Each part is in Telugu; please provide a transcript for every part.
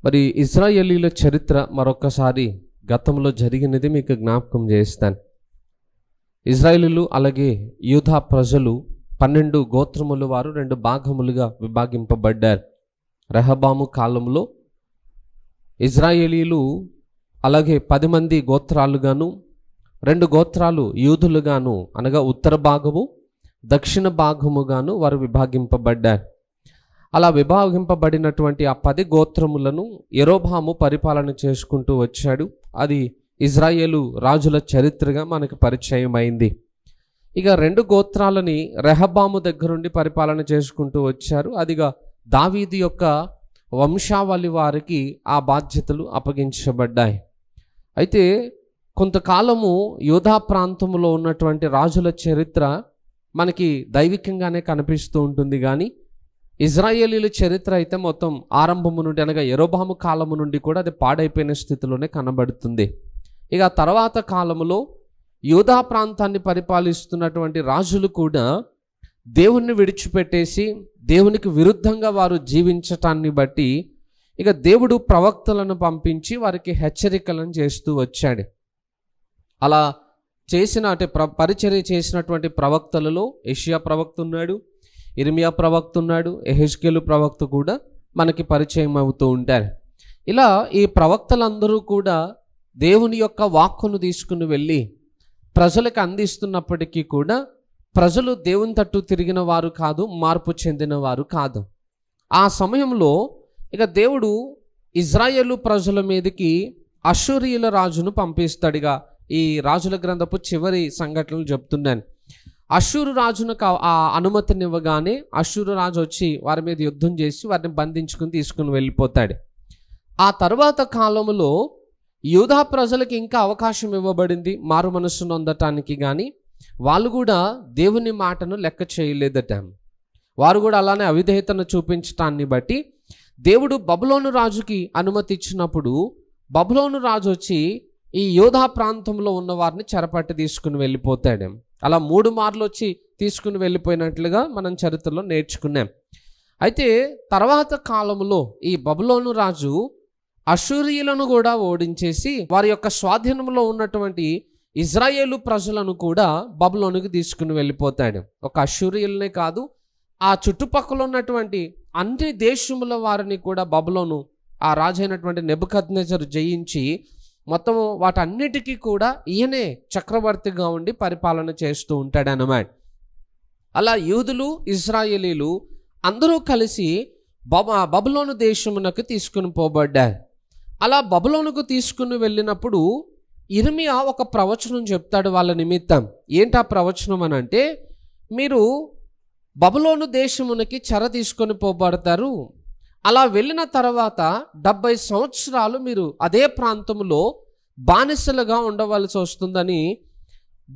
మరి ఇజ్రాయేలీల చరిత్ర మరొకసారి గతంలో జరిగినది మీకు జ్ఞాపకం చేస్తాను. ఇజ్రాయేలీలు అలాగే యూదా ప్రజలు 12 గోత్రముల వారు 2 భాగములుగా విభాగింపబడ్డారు. రెహబాము కాలంలో ఇజ్రాయేలీలు అలాగే 10 మంది గోత్రాలుగాను 2 గోత్రాలు యూదులుగాను అనగా ఉత్తర భాగము దక్షిణ భాగముగాను వారు విభాగింపబడ్డారు. అలా విభాగింపబడినటువంటి ఆ 10 గోత్రములను యెరోబాము పరిపాలన చేసుకుంటూ వచ్చాడు. అది ఇజ్రాయేలు రాజుల చరిత్రగా మనకు పరిచయం అయింది. ఇక 2 గోత్రాలని రెహబాము దగ్గరుండి పరిపాలన చేసుకుంటూ వచ్చారు. అదిగా దావీదు యొక్క వంశావళి వారికి ఆ బాధ్యతలు అప్పగించబడ్డాయి. అయితే కొంతకాలము యూదా ప్రాంతంలో ఉన్నటువంటి రాజుల చరిత్ర మనకి దైవికంగానే కనిపిస్తూ ఉంటుంది. కానీ ఇజ్రాయేలీల చరిత్ర అయితే మొత్తం ఆరంభము నుండి అనగా యెరోబాము కాలము నుండి కూడా అది పాడైపోయిన స్థితిలోనే కనబడుతుంది. ఇక తర్వాత కాలములో యూదా ప్రాంతాన్ని పరిపాలిస్తున్నటువంటి రాజులు కూడా దేవుణ్ణి విడిచిపెట్టేసి దేవునికి విరుద్ధంగా వారు జీవించటాన్ని బట్టి ఇక దేవుడు ప్రవక్తలను పంపించి వారికి హెచ్చరికలను చేస్తూ వచ్చాడు. అలా చేసిన అంటే పరిచర్య చేసినటువంటి ప్రవక్తలలో యెషయా ప్రవక్త ఉన్నాడు, ఇర్మియా ప్రవక్త ఉన్నాడు, యెహెజ్కేలు ప్రవక్త కూడా మనకి పరిచయం అవుతూ ఉంటారు. ఇలా ఈ ప్రవక్తలందరూ కూడా దేవుని యొక్క వాక్కును తీసుకుని వెళ్ళి ప్రజలకు అందిస్తున్నప్పటికీ కూడా ప్రజలు దేవుని తట్టు తిరిగిన వారు కాదు, మార్పు చెందిన వారు కాదు. ఆ సమయంలో ఇక దేవుడు ఇజ్రాయేలు ప్రజల మీదకి అష్షూరీయుల రాజును పంపిస్తాడుగా. ఈ రాజుల గ్రంథపు చివరి సంఘటనలు చెప్తున్నాను. అష్షూరు రాజునకు ఆ అనుమతినివ్వగానే అష్షూరు రాజు వచ్చి వారి మీద యుద్ధం చేసి వారిని బంధించుకుని తీసుకుని వెళ్ళిపోతాడు. ఆ తర్వాత కాలంలో యూదా ప్రజలకు ఇంకా అవకాశం ఇవ్వబడింది మారు మనస్సు నొందటానికి. కానీ వాళ్ళు కూడా దేవుని మాటను లెక్క చేయలేదట. వారు కూడా అలానే అవిధేయతను చూపించటాన్ని బట్టి దేవుడు బబులోను రాజుకి అనుమతి ఇచ్చినప్పుడు బబులోను రాజు వచ్చి ఈ యూదా ప్రాంతంలో ఉన్న వారిని చెరపట్టి తీసుకుని వెళ్ళిపోతాడు. అలా 3 మార్లు వచ్చి తీసుకుని వెళ్ళిపోయినట్లుగా మనం చరిత్రలో నేర్చుకున్నాం. అయితే తర్వాత కాలంలో ఈ బబులోను రాజు అష్షూరీయులను కూడా ఓడించేసి వారి యొక్క స్వాధీనంలో ఉన్నటువంటి ఇజ్రాయేలు ప్రజలను కూడా బబులోనుకి తీసుకుని వెళ్ళిపోతాడు. ఒక అష్షూరీయులనే కాదు, ఆ చుట్టుపక్కల ఉన్నటువంటి అన్ని దేశముల వారిని కూడా బబులోను ఆ రాజైనటువంటి నెబుకద్నెజరు జయించి మొత్తం వాటన్నిటికీ కూడా ఈయనే చక్రవర్తిగా ఉండి పరిపాలన చేస్తూ ఉంటాడన్నమాట. అలా యూదులు ఇజ్రాయేలీలు అందరూ కలిసి బబులోను దేశమునకు తీసుకుని పోబడ్డారు. అలా బబులోనుకు తీసుకుని వెళ్ళినప్పుడు ఇర్మియా ఒక ప్రవచనం చెప్తాడు వాళ్ళ నిమిత్తం. ఏంటా ప్రవచనం అని అంటే, మీరు బబులోను దేశమునకి చెర తీసుకొని పోబడతారు. అలా వెళ్ళిన తర్వాత 70 సంవత్సరాలు మీరు అదే ప్రాంతంలో బానిసలుగా ఉండవలసి వస్తుందని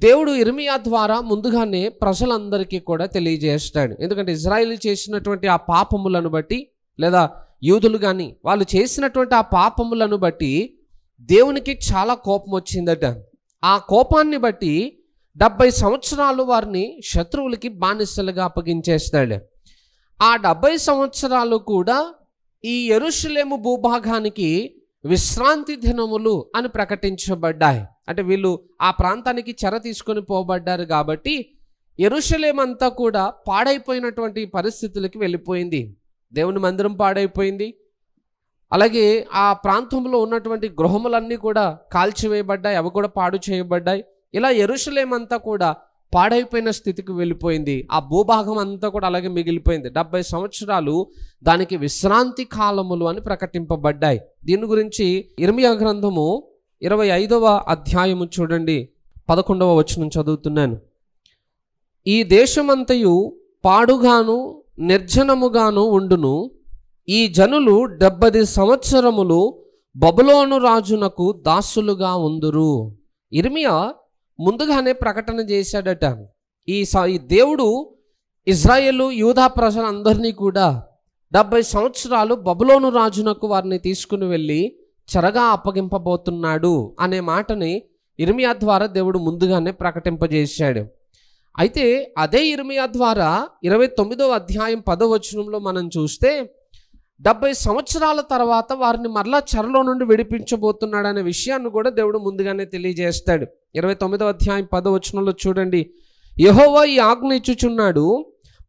దేవుడు ఇర్మియా ద్వారా ముందుగానే ప్రజలందరికీ కూడా తెలియజేస్తాడు. ఎందుకంటే ఇజ్రాయేలు చేసినటువంటి ఆ పాపములను బట్టి లేదా యూదులు కానీ వాళ్ళు చేసినటువంటి ఆ పాపములను బట్టి దేవునికి చాలా కోపం వచ్చిందట. ఆ కోపాన్ని బట్టి 70 సంవత్సరాలు వారిని శత్రువులకి బానిసలుగా అప్పగించేస్తాడు. ఆ 70 సంవత్సరాలు కూడా ఈ యెరూషలేము భూభాగానికి విశ్రాంతి దినములు అని ప్రకటించబడ్డాయి. అంటే వీళ్ళు ఆ ప్రాంతానికి చెర తీసుకొని పోబడ్డారు కాబట్టి యెరూషలేము అంతా కూడా పాడైపోయినటువంటి పరిస్థితులకి వెళ్ళిపోయింది. దేవుని మందిరం పాడైపోయింది. అలాగే ఆ ప్రాంతంలో ఉన్నటువంటి గృహములన్నీ కూడా కాల్చివేయబడ్డాయి, అవి కూడా పాడు చేయబడ్డాయి. ఇలా యెరూషలేము అంతా కూడా పాడైపోయిన స్థితికి వెళ్ళిపోయింది. ఆ భూభాగం అంతా కూడా అలాగే మిగిలిపోయింది. 70 సంవత్సరాలు దానికి విశ్రాంతి కాలములు అని ప్రకటింపబడ్డాయి. దీని గురించి ఇర్మియా గ్రంథము 25వ అధ్యాయము చూడండి, 11వ వచనం చదువుతున్నాను. ఈ దేశమంతయు పాడుగాను నిర్జనముగాను ఉండును. ఈ జనులు 70 సంవత్సరములు బబులోను రాజునకు దాసులుగా ఉందురు. ఇర్మియా ముందుగానే ప్రకటన చేశాడట. ఈ దేవుడు ఇజ్రాయేలు యూదా ప్రజలందరినీ కూడా 70 సంవత్సరాలు బబులోను రాజునకు వారిని తీసుకుని వెళ్ళి చెరగా అప్పగింపబోతున్నాడు అనే మాటని ఇర్మియా ద్వారా దేవుడు ముందుగానే ప్రకటింపజేశాడు. అయితే అదే ఇర్మియా ద్వారా 29వ అధ్యాయం 10వ వచనంలో మనం చూస్తే 70 సంవత్సరాల తర్వాత వారిని మరలా చెరలో నుండి విడిపించబోతున్నాడనే విషయాన్ని కూడా దేవుడు ముందుగానే తెలియజేస్తాడు. 29వ అధ్యాయం 10వ వచనంలో చూడండి, యెహోవా ఈ ఆజ్ఞ ఇచ్చుచున్నాడు,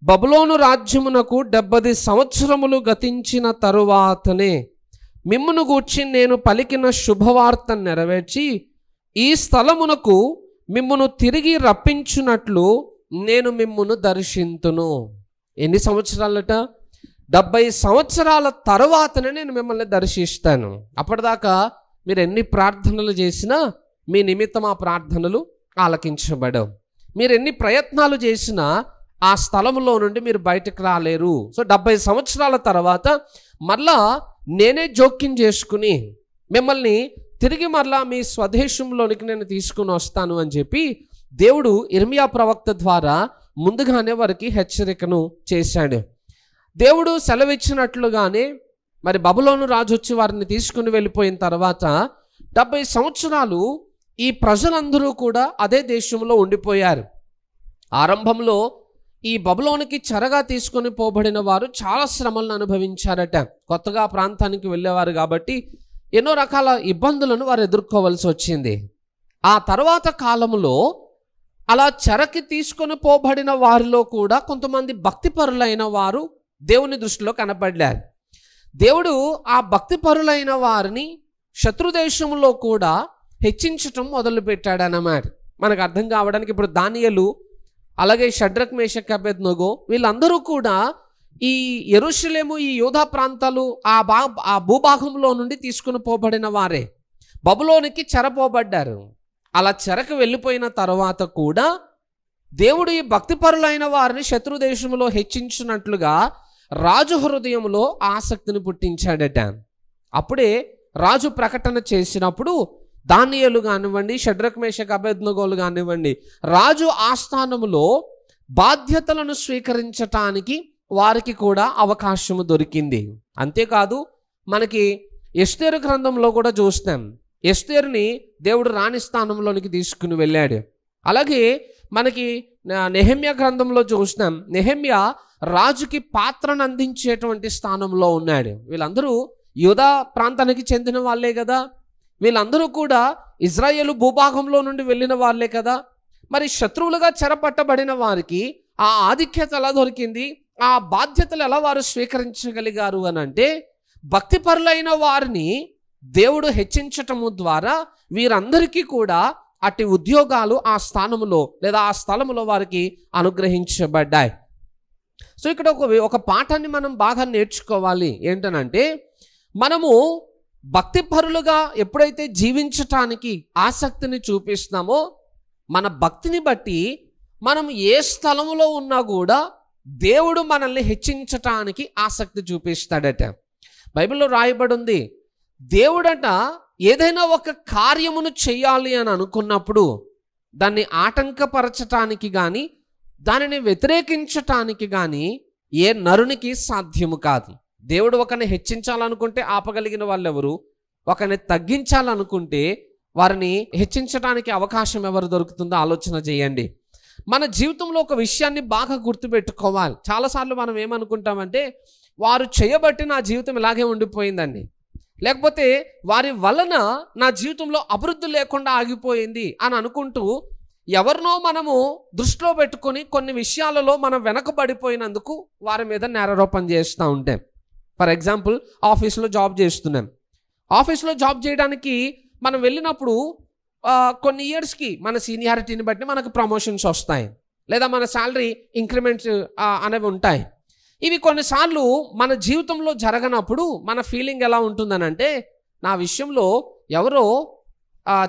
బబులోను రాజ్యమునకు 70 సంవత్సరములు గతించిన తరువాతనే మిమ్మును గూర్చి నేను పలికిన శుభవార్త నెరవేర్చి ఈ స్థలమునకు మిమ్మును తిరిగి రప్పించున్నట్లు నేను మిమ్మును దర్శింతును. ఎన్ని సంవత్సరాలట? 70 సంవత్సరాల తర్వాతనే నేను మిమ్మల్ని దర్శిస్తాను. అప్పటిదాకా మీరు ఎన్ని ప్రార్థనలు చేసినా మీ నిమిత్తం ఆ ప్రార్థనలు ఆలకించబడవు. మీరు ఎన్ని ప్రయత్నాలు చేసినా ఆ స్థలంలో నుండి మీరు బయటకు రాలేరు. సో 70 సంవత్సరాల తర్వాత మరలా నేనే జోక్యం చేసుకుని మిమ్మల్ని తిరిగి మరలా మీ స్వదేశంలోనికి నేను తీసుకుని వస్తాను అని చెప్పి దేవుడు ఇర్మియా ప్రవక్త ద్వారా ముందుగానే వారికి హెచ్చరికను చేశాడు. దేవుడు సెలవిచ్చినట్లుగానే మరి బబులోను రాజు వచ్చి వారిని తీసుకుని వెళ్ళిపోయిన తర్వాత 70 సంవత్సరాలు ఈ ప్రజలందరూ కూడా అదే దేశంలో ఉండిపోయారు. ఆరంభంలో ఈ బబులోనికి చెరగా తీసుకొని పోబడిన వారు చాలా శ్రమలను అనుభవించారట. కొత్తగా ప్రాంతానికి వెళ్ళేవారు కాబట్టి ఎన్నో రకాల ఇబ్బందులను వారు ఎదుర్కోవలసి వచ్చింది. ఆ తర్వాత కాలంలో అలా చెరకి తీసుకొని పోబడిన వారిలో కూడా కొంతమంది భక్తిపరులైన వారు దేవుని దృష్టిలో కనపడ్డారు. దేవుడు ఆ భక్తిపరులైన వారిని శత్రుదేశంలో కూడా హెచ్చించటం మొదలుపెట్టాడన్నమాట. మనకు అర్థం కావడానికి ఇప్పుడు దానియేలు, అలాగే షడ్రక్, మేషక్, అబేద్నెగో వీళ్ళందరూ కూడా ఈ యెరూషలేము, ఈ యూదా ప్రాంతాలు ఆ భూభాగంలో నుండి తీసుకుని పోబడిన వారే బబులోనికి చెరపోబడ్డారు. అలా చెరకు వెళ్ళిపోయిన తర్వాత కూడా దేవుడు ఈ భక్తిపరులైన వారిని శత్రుదేశంలో హెచ్చించినట్లుగా రాజు హృదయంలో ఆసక్తిని పుట్టించాడట. అప్పుడే రాజు ప్రకటన చేసినప్పుడు దానియేలు కానివ్వండి, షడ్రక్, మేషక్, అబేద్నెగోలు కానివ్వండి, రాజు ఆస్థానములో బాధ్యతలను స్వీకరించటానికి వారికి కూడా అవకాశము దొరికింది. అంతేకాదు మనకి ఎస్తేరు గ్రంథంలో కూడా చూస్తాం, ఎస్తేరుని దేవుడు రాణి స్థానంలోనికి తీసుకుని వెళ్ళాడు. అలాగే మనకి నెహెమ్యా గ్రంథంలో చూస్తాం, నెహెమ్యా రాజుకి పాత్రను అందించేటువంటి స్థానంలో ఉన్నాడు. వీళ్ళందరూ యూదా ప్రాంతానికి చెందిన వాళ్ళే కదా, వీళ్ళందరూ కూడా ఇజ్రాయేలు భూభాగంలో నుండి వెళ్ళిన వాళ్ళే కదా. మరి శత్రువులుగా చెరపట్టబడిన వారికి ఆ ఆధిక్యత ఎలా దొరికింది, ఆ బాధ్యతలు ఎలా వారు స్వీకరించగలిగారు అని అంటే భక్తిపరులైన వారిని దేవుడు హెచ్చించటము ద్వారా వీరందరికీ కూడా అట్టి ఉద్యోగాలు ఆ స్థానములో లేదా ఆ స్థలములో వారికి అనుగ్రహించబడ్డాయి. సో ఇక్కడ ఒక పాఠాన్ని మనం బాగా నేర్చుకోవాలి. ఏంటనంటే మనము భక్తిపరులుగా ఎప్పుడైతే జీవించటానికి ఆసక్తిని చూపిస్తామో మన భక్తిని బట్టి మనం ఏ స్థలములో ఉన్నా కూడా దేవుడు మనల్ని హెచ్చించటానికి ఆసక్తి చూపిస్తాడట. బైబిల్లో రాయబడి ఉంది, దేవుడట ఏదైనా ఒక కార్యమును చేయాలి అని అనుకున్నప్పుడు దాన్ని ఆటంకపరచటానికి కానీ దానిని వ్యతిరేకించటానికి కానీ ఏ నరునికి సాధ్యము కాదు. దేవుడు ఒకరిని హెచ్చించాలనుకుంటే ఆపగలిగిన వాళ్ళు ఎవరు? ఒకరిని తగ్గించాలనుకుంటే వారిని హెచ్చించడానికి అవకాశం ఎవరు దొరుకుతుందో ఆలోచన చేయండి. మన జీవితంలో ఒక విషయాన్ని బాగా గుర్తుపెట్టుకోవాలి. చాలాసార్లు మనం ఏమనుకుంటామంటే వారు చేయబట్టి నా జీవితం ఇలాగే ఉండిపోయిందండి, లేకపోతే వారి వలన నా జీవితంలో అభివృద్ధి లేకుండా ఆగిపోయింది అని అనుకుంటూ ఎవరినో మనము దృష్టిలో పెట్టుకొని కొన్ని విషయాలలో మనం వెనకబడిపోయినందుకు వారి మీద నేరారోపణ చేస్తూ ఉంటాం. ఫర్ ఎగ్జాంపుల్, ఆఫీస్లో జాబ్ చేస్తున్నాం. ఆఫీస్లో జాబ్ చేయడానికి మనం వెళ్ళినప్పుడు కొన్ని ఇయర్స్కి మన సీనియారిటీని బట్టి మనకు ప్రమోషన్స్ వస్తాయి, లేదా మన శాలరీ ఇంక్రిమెంట్స్ అనేవి ఉంటాయి. ఇవి కొన్నిసార్లు మన జీవితంలో జరగనప్పుడు మన ఫీలింగ్ ఎలా ఉంటుందనంటే, నా విషయంలో ఎవరో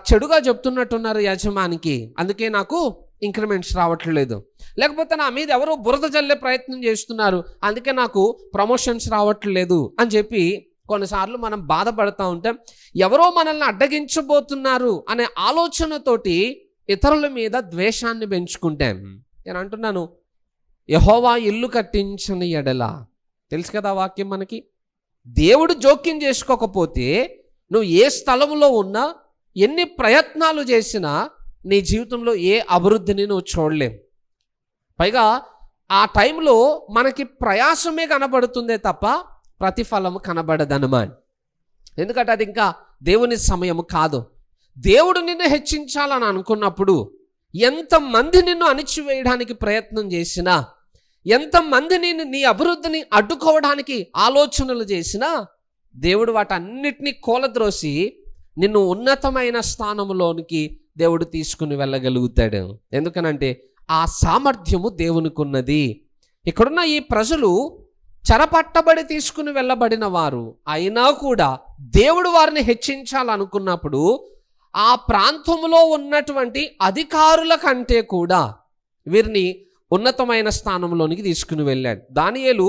చెడుగా చెప్తున్నట్టున్నారు యజమానికి, అందుకే నాకు ఇంక్రిమెంట్స్ రావట్లేదు. లేకపోతే నా మీద ఎవరో బురద జల్లే ప్రయత్నం చేస్తున్నారు, అందుకే నాకు ప్రమోషన్స్ రావట్లేదు అని చెప్పి కొన్నిసార్లు మనం బాధపడుతూ ఉంటాం. ఎవరో మనల్ని అడ్డగించబోతున్నారు అనే ఆలోచనతోటి ఇతరుల మీద ద్వేషాన్ని పెంచుకుంటాం. నేను అంటున్నాను, యెహోవా ఇల్లు కట్టించని ఎడల, తెలుసు కదా వాక్యం మనకి, దేవుడు జోక్యం చేసుకోకపోతే నువ్వు ఏ స్థలంలో ఉన్నా ఎన్ని ప్రయత్నాలు చేసినా నీ జీవితంలో ఏ అభివృద్ధిని నువ్వు చూడలేవు. పైగా ఆ టైంలో మనకి ప్రయాసమే కనబడుతుందే తప్ప ప్రతిఫలము కనబడదన్నమాట. ఎందుకంటే అది ఇంకా దేవుని సమయము కాదు. దేవుడు నిన్ను హెచ్చించాలని అనుకున్నప్పుడు ఎంతమంది నిన్ను అణిచివేయడానికి ప్రయత్నం చేసినా, ఎంతమంది నీ అభివృద్ధిని అడ్డుకోవడానికి ఆలోచనలు చేసినా, దేవుడు వాటన్నిటినీ కూలద్రోసి నిన్ను ఉన్నతమైన స్థానంలోనికి దేవుడు తీసుకుని వెళ్ళగలుగుతాడు. ఎందుకనంటే ఆ సామర్థ్యము దేవునికి ఉన్నది. ఇక్కడున్న ఈ ప్రజలు చెరపట్టబడి తీసుకుని వెళ్ళబడిన వారు అయినా కూడా దేవుడు వారిని హెచ్చించాలనుకున్నప్పుడు ఆ ప్రాంతంలో ఉన్నటువంటి అధికారుల కంటే కూడా వీరిని ఉన్నతమైన స్థానంలోనికి తీసుకుని వెళ్ళాడు. దానియేలు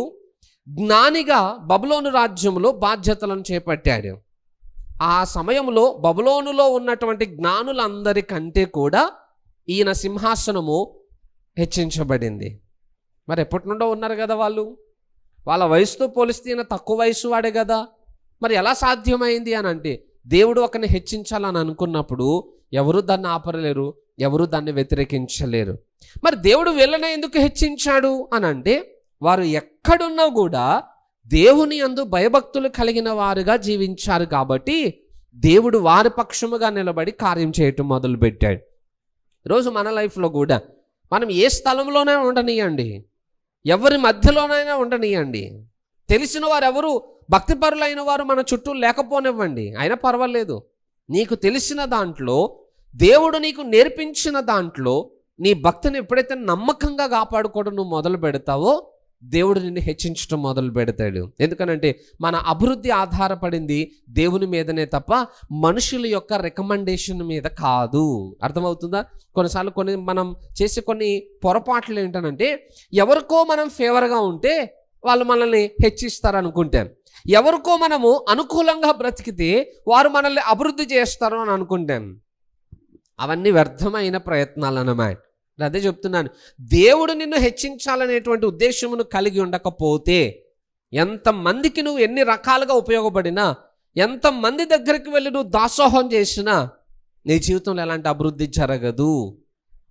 జ్ఞానిగా బబులోను రాజ్యంలో బాధ్యతలను చేపట్టాడు. ఆ సమయంలో బబులోనులో ఉన్నటువంటి జ్ఞానులందరికంటే కూడా ఈయన సింహాసనము హెచ్చించబడింది. మరి ఎప్పటి నుండో ఉన్నారు కదా వాళ్ళ వయసుతో పోలిస్తే ఈయన తక్కువ వయసు వాడే కదా. మరి ఎలా సాధ్యమైంది అని అంటే దేవుడు ఒకరిని హెచ్చించాలని అనుకున్నప్పుడు ఎవరు దాన్ని ఆపలేరు, ఎవరు దాన్ని వ్యతిరేకించలేరు. మరి దేవుడు వీళ్ళని ఎందుకు హెచ్చించాడు అని అంటే వారు ఎక్కడున్నా కూడా దేవుని యందు భయభక్తులు కలిగిన వారుగా జీవించారు కాబట్టి దేవుడు వారి పక్షముగా నిలబడి కార్యం చేయటం మొదలుపెట్టాడు. ఈరోజు మన లైఫ్లో కూడా మనం ఏ స్థలంలోనే ఉండనియండి, ఎవరి మధ్యలోనైనా ఉండనియండి, తెలిసిన వారు ఎవరు భక్తిపరులైన వారు మన చుట్టూ లేకపోనివ్వండి, అయినా పర్వాలేదు. నీకు తెలిసిన దాంట్లో, దేవుడు నీకు నేర్పించిన దాంట్లో నీ భక్తిని ఎప్పుడైతే నమ్మకంగా కాపాడుకోవడం నువ్వు మొదలు పెడతావో దేవుడు నిన్ను హెచ్చించడం మొదలు పెడతాడు. ఎందుకనంటే మన అభివృద్ధి ఆధారపడింది దేవుని మీదనే తప్ప మనుషుల యొక్క రికమెండేషన్ మీద కాదు. అర్థమవుతుందా? కొన్నిసార్లు మనం చేసే కొన్ని పొరపాట్లు ఏంటనంటే ఎవరికో మనం ఫేవర్గా ఉంటే వాళ్ళు మనల్ని హెచ్చిస్తారు అనుకుంటాం, ఎవరికో మనము అనుకూలంగా బ్రతికితే వారు మనల్ని అభివృద్ధి చేస్తారు అని అనుకుంటాం. అవన్నీ వ్యర్థమైన ప్రయత్నాలు అన్నమాట. అదే చెప్తున్నాను, దేవుడు నిన్ను హెచ్చించాలనేటువంటి ఉద్దేశమును కలిగి ఉండకపోతే ఎంతమందికి నువ్వు ఎన్ని రకాలుగా ఉపయోగపడినా, ఎంతమంది దగ్గరికి వెళ్ళి నువ్వు దాసోహం చేసినా నీ జీవితంలో ఎలాంటి అభివృద్ధి జరగదు.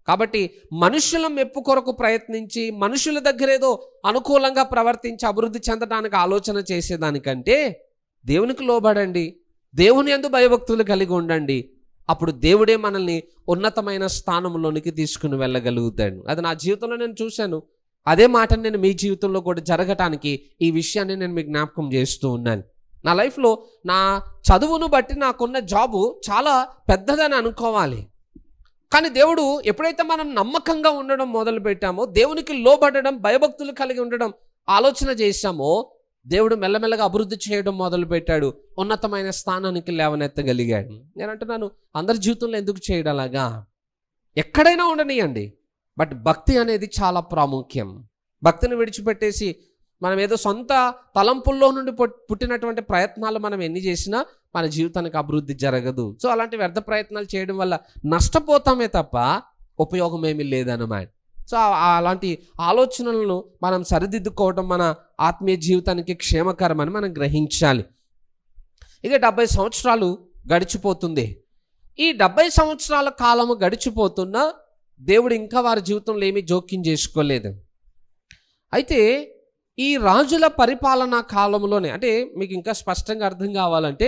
కాబట్టి మనుషుల మెప్పు కొరకు ప్రయత్నించి మనుషుల దగ్గర ఏదో అనుకూలంగా ప్రవర్తించి అభివృద్ధి చెందడానికి ఆలోచన చేసేదానికంటే దేవునికి లోబడండి, దేవుని యందు భయభక్తులు కలిగి ఉండండి. అప్పుడు దేవుడే మనల్ని ఉన్నతమైన స్థానంలోనికి తీసుకుని వెళ్ళగలుగుతాడు. అది నా జీవితంలో నేను చూశాను. అదే మాటను నేను మీ జీవితంలో కూడా జరగటానికి ఈ విషయాన్ని నేను మీకు జ్ఞాపకం చేస్తూ ఉన్నాను. నా లైఫ్లో నా చదువును బట్టి నాకున్న జాబు చాలా పెద్దదని అనుకోవాలి. కానీ దేవుడు ఎప్పుడైతే మనం నమ్మకంగా ఉండడం మొదలు పెట్టామో, దేవునికి లోబడడం, భయభక్తులు కలిగి ఉండడం ఆలోచన చేశామో, దేవుడు మెల్లమెల్లగా అభివృద్ధి చేయడం మొదలు పెట్టాడు, ఉన్నతమైన స్థానానికి లేవనెత్తగలిగాడు. నేను అంటున్నాను, అందరి జీవితంలో ఎందుకు చేయడం అలాగా? ఎక్కడైనా ఉండనియండి, బట్ భక్తి అనేది చాలా ప్రాముఖ్యం. భక్తిని విడిచిపెట్టేసి మనం ఏదో సొంత తలంపుల్లో నుండి పుట్టినటువంటి ప్రయత్నాలు మనం ఎన్ని చేసినా మన జీవితానికి అభివృద్ధి జరగదు. సో అలాంటి వ్యర్థ ప్రయత్నాలు చేయడం వల్ల నష్టపోతామే తప్ప ఉపయోగం ఏమీ లేదన్నమాట. సో అలాంటి ఆలోచనలను మనం సరిదిద్దుకోవడం మన ఆత్మీయ జీవితానికి క్షేమకరమని మనం గ్రహించాలి. ఇక 70 సంవత్సరాలు గడిచిపోతుంది. ఈ 70 సంవత్సరాల కాలము గడిచిపోతున్నా దేవుడు ఇంకా వారి జీవితంలో ఏమీ జోక్యం చేసుకోలేదు. అయితే ఈ రాజుల పరిపాలనా కాలంలోనే, అంటే మీకు ఇంకా స్పష్టంగా అర్థం కావాలంటే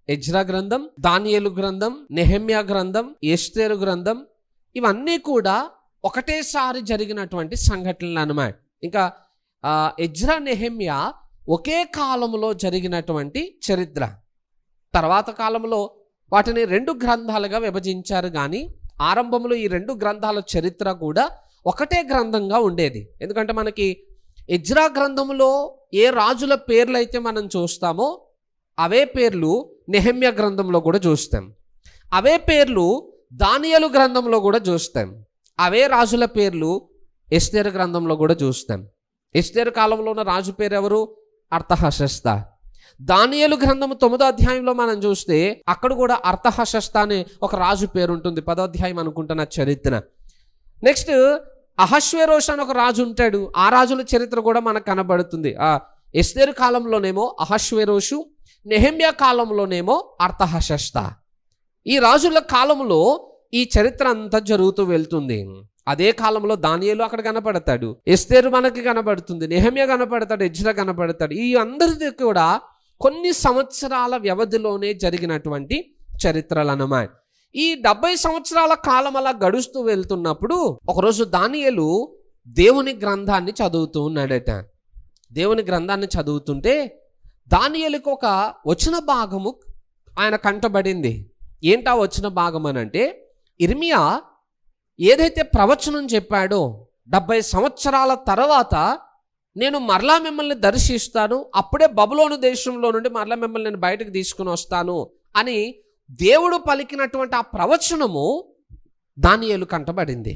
ఎజ్రా గ్రంథం, దానియేలు గ్రంథం, నెహెమ్యా గ్రంథం, ఎస్తేరు గ్రంథం, ఇవన్నీ కూడా ఒకటేసారి జరిగినటువంటి సంఘటనలు అన్నమాట. ఇంకా ఎజ్రా, నెహెమ్యా ఒకే కాలంలో జరిగినటువంటి చరిత్ర. తర్వాత కాలంలో వాటిని 2 గ్రంథాలుగా విభజించారు, కానీ ఆరంభంలో ఈ 2 గ్రంథాల చరిత్ర కూడా ఒకటే గ్రంథంగా ఉండేది. ఎందుకంటే మనకి ఎజ్రా గ్రంథంలో ఏ రాజుల పేర్లు అయితే మనం చూస్తామో అవే పేర్లు నెహెమ్యా గ్రంథంలో కూడా చూస్తాం, అవే పేర్లు దానియేలు గ్రంథంలో కూడా చూస్తాం, అవే రాజుల పేర్లు ఎస్తేరు గ్రంథంలో కూడా చూస్తాం. ఎస్తేరు కాలంలో ఉన్న రాజు పేరు ఎవరు? అర్తహషస్త. దానియేలు గ్రంథం 9వ అధ్యాయంలో మనం చూస్తే అక్కడ కూడా అర్తహషస్త అనే ఒక రాజు పేరు ఉంటుంది. 10వ అధ్యాయం అనుకుంటున్న చరిత్ర. నెక్స్ట్ అహష్వేరోష్ అని ఒక రాజు ఉంటాడు. ఆ రాజుల చరిత్ర కూడా మనకు కనబడుతుంది. ఎస్తేరు కాలంలోనేమో అహష్వేరోషు, నెహెమ్యా కాలంలోనేమో అర్తహషస్త. ఈ రాజుల కాలంలో ఈ చరిత్ర అంతా జరుగుతూ వెళ్తుంది. అదే కాలంలో దానియేలు అక్కడ కనపడతాడు, ఎస్తేరు మనకి కనపడుతుంది, నెహెమ్యా కనపడతాడు, ఎజ్రా కనపడతాడు. ఈ అందరిది కూడా కొన్ని సంవత్సరాల వ్యవధిలోనే జరిగినటువంటి చరిత్రలు అన్నమాట. ఈ 70 సంవత్సరాల కాలం అలా గడుస్తూ వెళ్తున్నప్పుడు ఒకరోజు దానియేలు దేవుని గ్రంథాన్ని చదువుతూ ఉన్నాడట. దేవుని గ్రంథాన్ని చదువుతుంటే దానియేలుకు ఒక వచన భాగము ఆయన కంటబడింది. ఏంటా వచన భాగం అని అంటే, ఇర్మియా ఏదైతే ప్రవచనం చెప్పాడో 70 సంవత్సరాల తర్వాత నేను మరలా మిమ్మల్ని దర్శిస్తాను, అప్పుడే బబులోను దేశంలో నుండి మరలా మిమ్మల్ని నేను బయటకు తీసుకుని వస్తాను అని దేవుడు పలికినటువంటి ఆ ప్రవచనము దానియేలు కంటబడింది.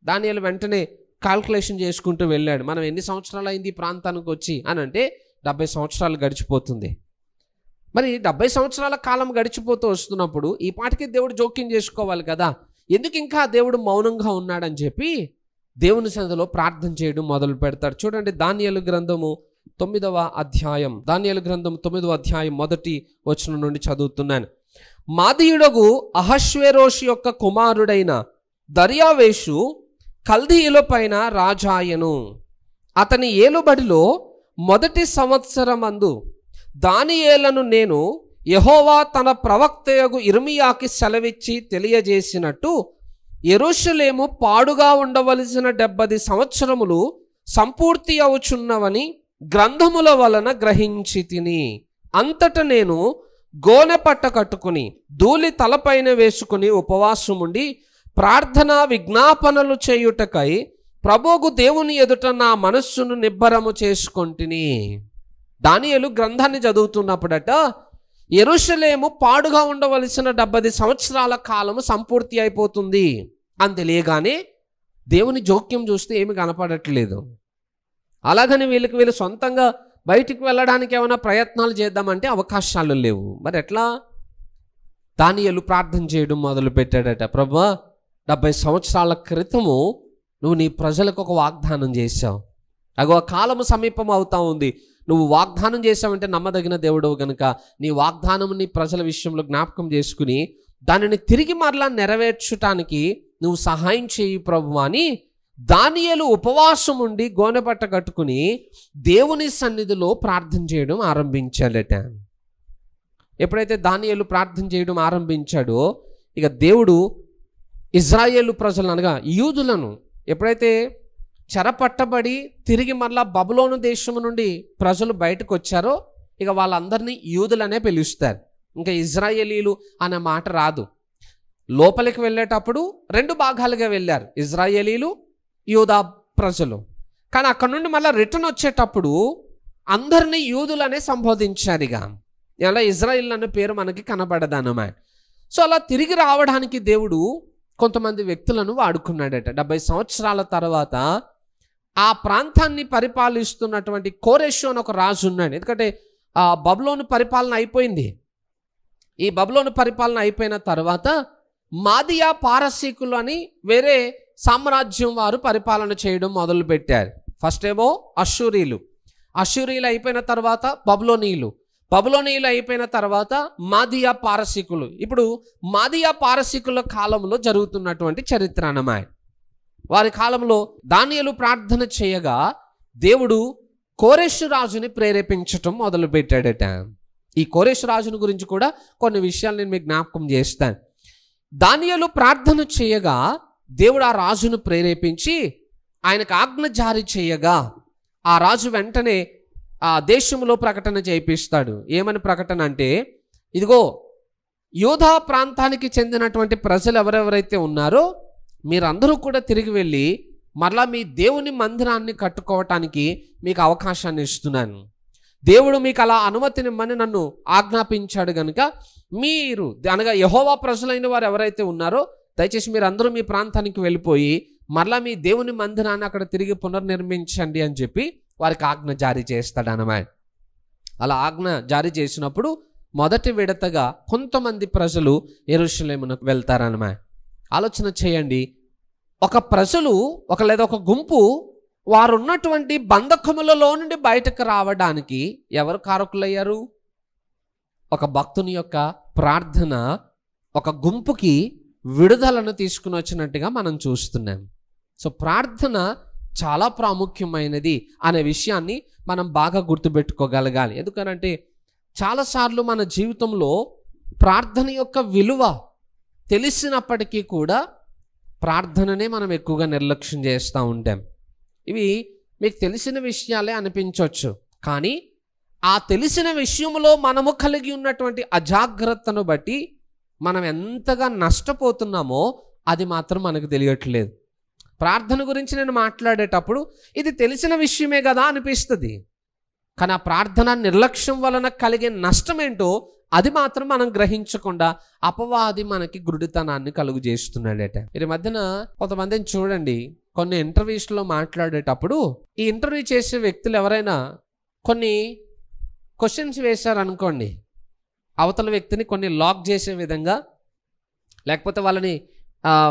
దానియేలు వెంటనే కాల్కులేషన్ చేసుకుంటూ వెళ్ళాడు. మనం ఎన్ని సంవత్సరాలు అయింది ఈ ప్రాంతానికి వచ్చి అని అంటే 70 సంవత్సరాలు గడిచిపోతుంది. మరి 70 సంవత్సరాల కాలం గడిచిపోతూ వస్తున్నప్పుడు ఈ పాటికి దేవుడు జోక్యం చేసుకోవాలి కదా, ఎందుకు ఇంకా దేవుడు మౌనంగా ఉన్నాడని చెప్పి దేవుని సన్నిధిలో ప్రార్థన చేయడం మొదలు పెడతాడు. చూడండి, దానియేలు గ్రంథము 9వ అధ్యాయం, దానియేలు గ్రంథం 9వ అధ్యాయం 1వ వచనం నుండి చదువుతున్నాను. మాదీయుడగు అహష్వేరోషు యొక్క కుమారుడైన దర్యావేషు కల్దీయుల పైన రాజాయను. అతని ఏలుబడిలో మొదటి సంవత్సరమందు దానియేలును నేను యెహోవా తన ప్రవక్తయగు ఇర్మియాకి సెలవిచ్చి తెలియజేసినట్టు యెరూషలేము పాడుగా ఉండవలసిన 70 సంవత్సరములు సంపూర్తి అవుచున్నవని గ్రంథముల వలన గ్రహించి తిని. అంతట నేను గోనె పట్ట కట్టుకుని ధూళి తలపైన వేసుకుని ఉపవాసముండి ప్రార్థన విజ్ఞాపనలు చేయుటకై ప్రభువు దేవుని ఎదుట నా మనస్సును నిబ్బరము చేసుకొంటిని. దానియేలు గ్రంథాన్ని చదువుతున్నప్పుడట యెరూషలేము పాడుగా ఉండవలసిన 70 సంవత్సరాల కాలము సంపూర్తి అయిపోతుంది అని తెలియగానే దేవుని జోక్యం చూస్తే ఏమి కనపడట్లేదు. అలాగని వీళ్ళు సొంతంగా బయటికి వెళ్ళడానికి ఏమైనా ప్రయత్నాలు చేద్దామంటే అవకాశాలు లేవు. మరి ఎట్లా? దానియేలు ప్రార్థన చేయడం మొదలు పెట్టాడట. ప్రభువా, 70 సంవత్సరాల క్రితము నువ్వు నీ ప్రజలకు ఒక వాగ్దానం చేశావు, అగో ఆ కాలము సమీపం అవుతా ఉంది, నువ్వు వాగ్దానం చేసావంటే నమ్మదగిన దేవుడవు గనుక నీ వాగ్దానం నీ ప్రజల విషయంలో జ్ఞాపకం చేసుకుని దానిని తిరిగి మరలా నెరవేర్చడానికి నువ్వు సహాయం చేయి ప్రభువా అని దానియేలు ఉపవాసం ఉండి గోనెపట్ట కట్టుకుని దేవుని సన్నిధిలో ప్రార్థన చేయడం ఆరంభించాడట. ఎప్పుడైతే దానియేలు ప్రార్థన చేయడం ఆరంభించాడో ఇక దేవుడు ఇజ్రాయేలు ప్రజలను అనగా యూదులను ఎప్పుడైతే చెరపట్టబడి తిరిగి మరలా బబులోను దేశం నుండి ప్రజలు బయటకు వచ్చారో ఇక వాళ్ళందరినీ యూదులనే పిలుస్తారు. ఇంకా ఇజ్రాయేలీలు అనే మాట రాదు. లోపలికి వెళ్ళేటప్పుడు 2 భాగాలుగా వెళ్ళారు, ఇజ్రాయేలీలు, యూదా ప్రజలు. కానీ అక్కడ నుండి మళ్ళీ రిటర్న్ వచ్చేటప్పుడు అందరినీ యూదులనే సంబోధించారు. ఇక ఇలా ఇజ్రాయిల్ అనే పేరు మనకి కనబడదన్నమాట. సో అలా తిరిగి రావడానికి దేవుడు కొంతమంది వ్యక్తులను వాడుకున్నాడట. 70 సంవత్సరాల తర్వాత ఆ ప్రాంతాన్ని పరిపాలిస్తున్నటువంటి కోరెషు అని ఒక రాజు ఉన్నాడు. ఎందుకంటే ఆ బబులోను పరిపాలన అయిపోయింది. ఈ బబులోను పరిపాలన అయిపోయిన తర్వాత మాదియా పారసీకులు అని వేరే సామ్రాజ్యం వారు పరిపాలన చేయడం మొదలుపెట్టారు. ఫస్ట్ ఏమో అష్షూరీలు అయిపోయిన తర్వాత బబులోనీయులు అయిపోయిన తర్వాత మాదియా పారసీకులు. ఇప్పుడు మాదియా పారసీకుల కాలంలో జరుగుతున్నటువంటి చరిత్ర అన్నమాట. వారి కాలంలో దానియేలు ప్రార్థన చేయగా దేవుడు కోరెషు రాజుని ప్రేరేపించటం మొదలుపెట్టాడట. ఈ కోరెషు రాజుని గురించి కూడా కొన్ని విషయాలు నేను మీకు జ్ఞాపకం చేస్తాను. దానియేలు ప్రార్థన చేయగా దేవుడు ఆ రాజును ప్రేరేపించి ఆయనకు ఆజ్ఞ జారీ చేయగా ఆ రాజు వెంటనే ఆ దేశంలో ప్రకటన చేయిస్తాడు. ఏమని ప్రకటన అంటే, ఇదిగో యూదా ప్రాంతానికి చెందినటువంటి ప్రజలు ఎవరెవరైతే ఉన్నారో మీరందరూ కూడా తిరిగి వెళ్ళి మరలా మీ దేవుని మందిరాన్ని కట్టుకోవటానికి మీకు అవకాశాన్ని ఇస్తున్నాను. దేవుడు మీకు అలా అనుమతినిమ్మని నన్ను ఆజ్ఞాపించాడు కనుక మీరు అనగా యెహోవా ప్రజలైన వారు ఎవరైతే ఉన్నారో దయచేసి మీరు అందరూ మీ ప్రాంతానికి వెళ్ళిపోయి మరలా మీ దేవుని మందిరాన్ని అక్కడ తిరిగి పునర్నిర్మించండి అని చెప్పి వారికి ఆజ్ఞ జారీ చేస్తాడన్నమాట. అలా ఆజ్ఞ జారీ చేసినప్పుడు మొదటి విడతగా కొంతమంది ప్రజలు యెరూషలేమునకు వెళ్తారన్నమాట. ఆలోచన చేయండి, ఒక ప్రజలు లేదా ఒక గుంపు వారు ఉన్నటువంటి బంధకములలో నుండి బయటకు రావడానికి ఎవరు కారకులయ్యారు? ఒక భక్తుని యొక్క ప్రార్థన ఒక గుంపుకి విడుదలను తీసుకుని వచ్చినట్టుగా మనం చూస్తున్నాం. సో ప్రార్థన చాలా ప్రాముఖ్యమైనది అనే విషయాన్ని మనం బాగా గుర్తుపెట్టుకోగలగాలి. ఎందుకనంటే చాలాసార్లు మన జీవితంలో ప్రార్థన యొక్క విలువ తెలిసినప్పటికీ కూడా ప్రార్థననే మనం ఎక్కువగా నిర్లక్ష్యం చేస్తూ ఉంటాం. ఇవి మీకు తెలిసిన విషయాలే అనిపించవచ్చు, కానీ ఆ తెలిసిన విషయంలో మనము కలిగి ఉన్నటువంటి అజాగ్రత్తను బట్టి మనం ఎంతగా నష్టపోతున్నామో అది మాత్రం మనకు తెలియట్లేదు. ప్రార్థన గురించి నేను మాట్లాడేటప్పుడు ఇది తెలిసిన విషయమే కదా అనిపిస్తుంది, కానీ ఆ ప్రార్థన నిర్లక్ష్యం వలన కలిగే నష్టం ఏంటో అది మాత్రం మనం గ్రహించకుండా అపవాది మనకి గురుడితనాన్ని కలుగు చేస్తున్నాడట. ఈ మధ్యన కొంతమందిని చూడండి, కొన్ని ఇంటర్వ్యూస్లో మాట్లాడేటప్పుడు ఈ ఇంటర్వ్యూ చేసే వ్యక్తులు ఎవరైనా కొన్ని క్వశ్చన్స్ వేశారనుకోండి, అవతల వ్యక్తిని కొన్ని లాక్ చేసే విధంగా లేకపోతే వాళ్ళని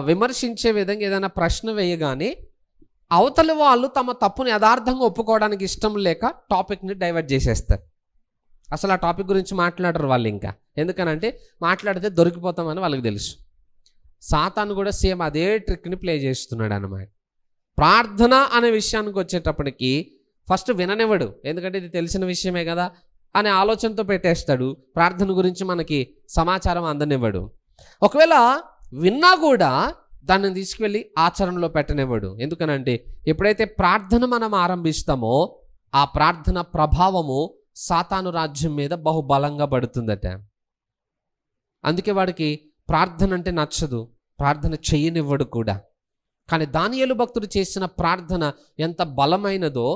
విమర్శించే విధంగా ఏదైనా ప్రశ్న వేయగానే అవతలి వాళ్ళు తమ తప్పుని యథార్థంగా ఒప్పుకోవడానికి ఇష్టం లేక టాపిక్ని డైవర్ట్ చేసేస్తారు. అసలు ఆ టాపిక్ గురించి మాట్లాడరు వాళ్ళు. ఇంకా ఎందుకనంటే మాట్లాడితే దొరికిపోతామని వాళ్ళకి తెలుసు. సాతాను కూడా సేమ్ అదే ట్రిక్ని ప్లే చేస్తున్నాడు అన్నమాట. ప్రార్థన అనే విషయానికి వచ్చేటప్పటికి ఫస్ట్ విననివ్వడు, ఎందుకంటే ఇది తెలిసిన విషయమే కదా అనే ఆలోచనతో పెట్టేస్తాడు. ప్రార్థన గురించి మనకి సమాచారం అందనివ్వడు. ఒకవేళ విన్నా కూడా దాన్ని తీసుకువెళ్ళి ఆచరణలో పెట్టనివ్వడు. ఎందుకనంటే ఎప్పుడైతే ప్రార్థన మనం ఆరంభిస్తామో ఆ ప్రార్థన ప్రభావము సాతాను రాజ్యం మీద బహుబలంగా పడుతుందట. అందుకే వాడికి ప్రార్థన అంటే నచ్చదు, ప్రార్థన చెయ్యనివ్వడు కూడా. కానీ దానియేలు భక్తుడు చేసిన ప్రార్థన ఎంత బలమైనదో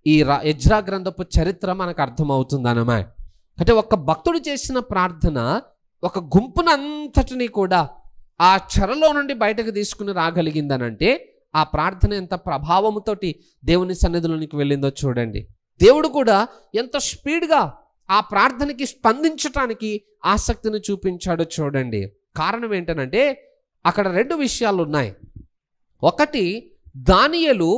ఈ ఎజ్రా గ్రంథపు చరిత్ర మనకు అర్థమవుతుందన్నమాట. అంటే ఒక భక్తుడు చేసిన ప్రార్థన ఒక గుంపునంతటిని కూడా ఆ చెరలో నుండి బయటకు తీసుకుని రాగలిగిందనంటే ఆ ప్రార్థన ఎంత ప్రభావముతోటి దేవుని సన్నిధిలోనికి వెళ్ళిందో చూడండి. దేవుడు కూడా ఎంత స్పీడ్గా ఆ ప్రార్థనకి స్పందించటానికి ఆసక్తిని చూపించాడో చూడండి. కారణం ఏంటనంటే అక్కడ రెండు విషయాలు ఉన్నాయి. ఒకటి, దానియేలు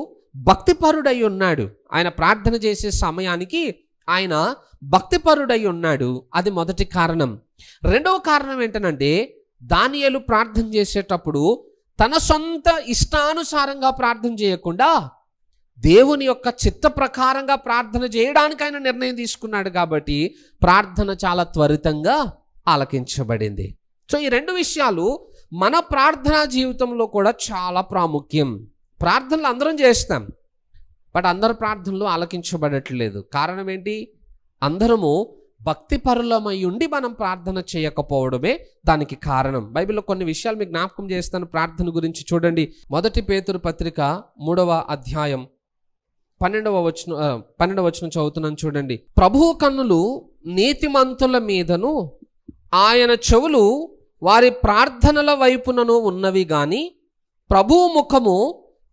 భక్తిపరుడై ఉన్నాడు. ఆయన ప్రార్థన చేసే సమయానికి ఆయన భక్తిపరుడై ఉన్నాడు, అది మొదటి కారణం. రెండవ కారణం ఏంటనంటే దానియేలు ప్రార్థన చేసేటప్పుడు తన సొంత ఇష్టానుసారంగా ప్రార్థన చేయకుండా దేవుని యొక్క చిత్త ప్రకారంగా ప్రార్థన చేయడానికి ఆయన నిర్ణయం తీసుకున్నాడు. కాబట్టి ప్రార్థన చాలా త్వరితంగా ఆలకించబడింది. సో ఈ రెండు విషయాలు మన ప్రార్థనా జీవితంలో కూడా చాలా ప్రాముఖ్యం. ప్రార్థనలు అందరం చేస్తాం, బట్ అందరు ప్రార్థనలు ఆలకించబడట్లేదు. కారణం ఏంటి? అందరము భక్తిపరులమై ఉండి మనం ప్రార్థన చేయకపోవడమే దానికి కారణం. బైబిల్లో కొన్ని విషయాలు మీకు జ్ఞాపకం చేస్తాను ప్రార్థన గురించి. చూడండి, 1 పేతురు పత్రిక 3వ అధ్యాయం 12వ వచనం చదువుతున్నాను చూడండి. ప్రభువు కన్నులు నీతిమంతుల మీదను ఆయన చెవులు వారి ప్రార్థనల వైపునను ఉన్నవి గాని ప్రభువు ముఖము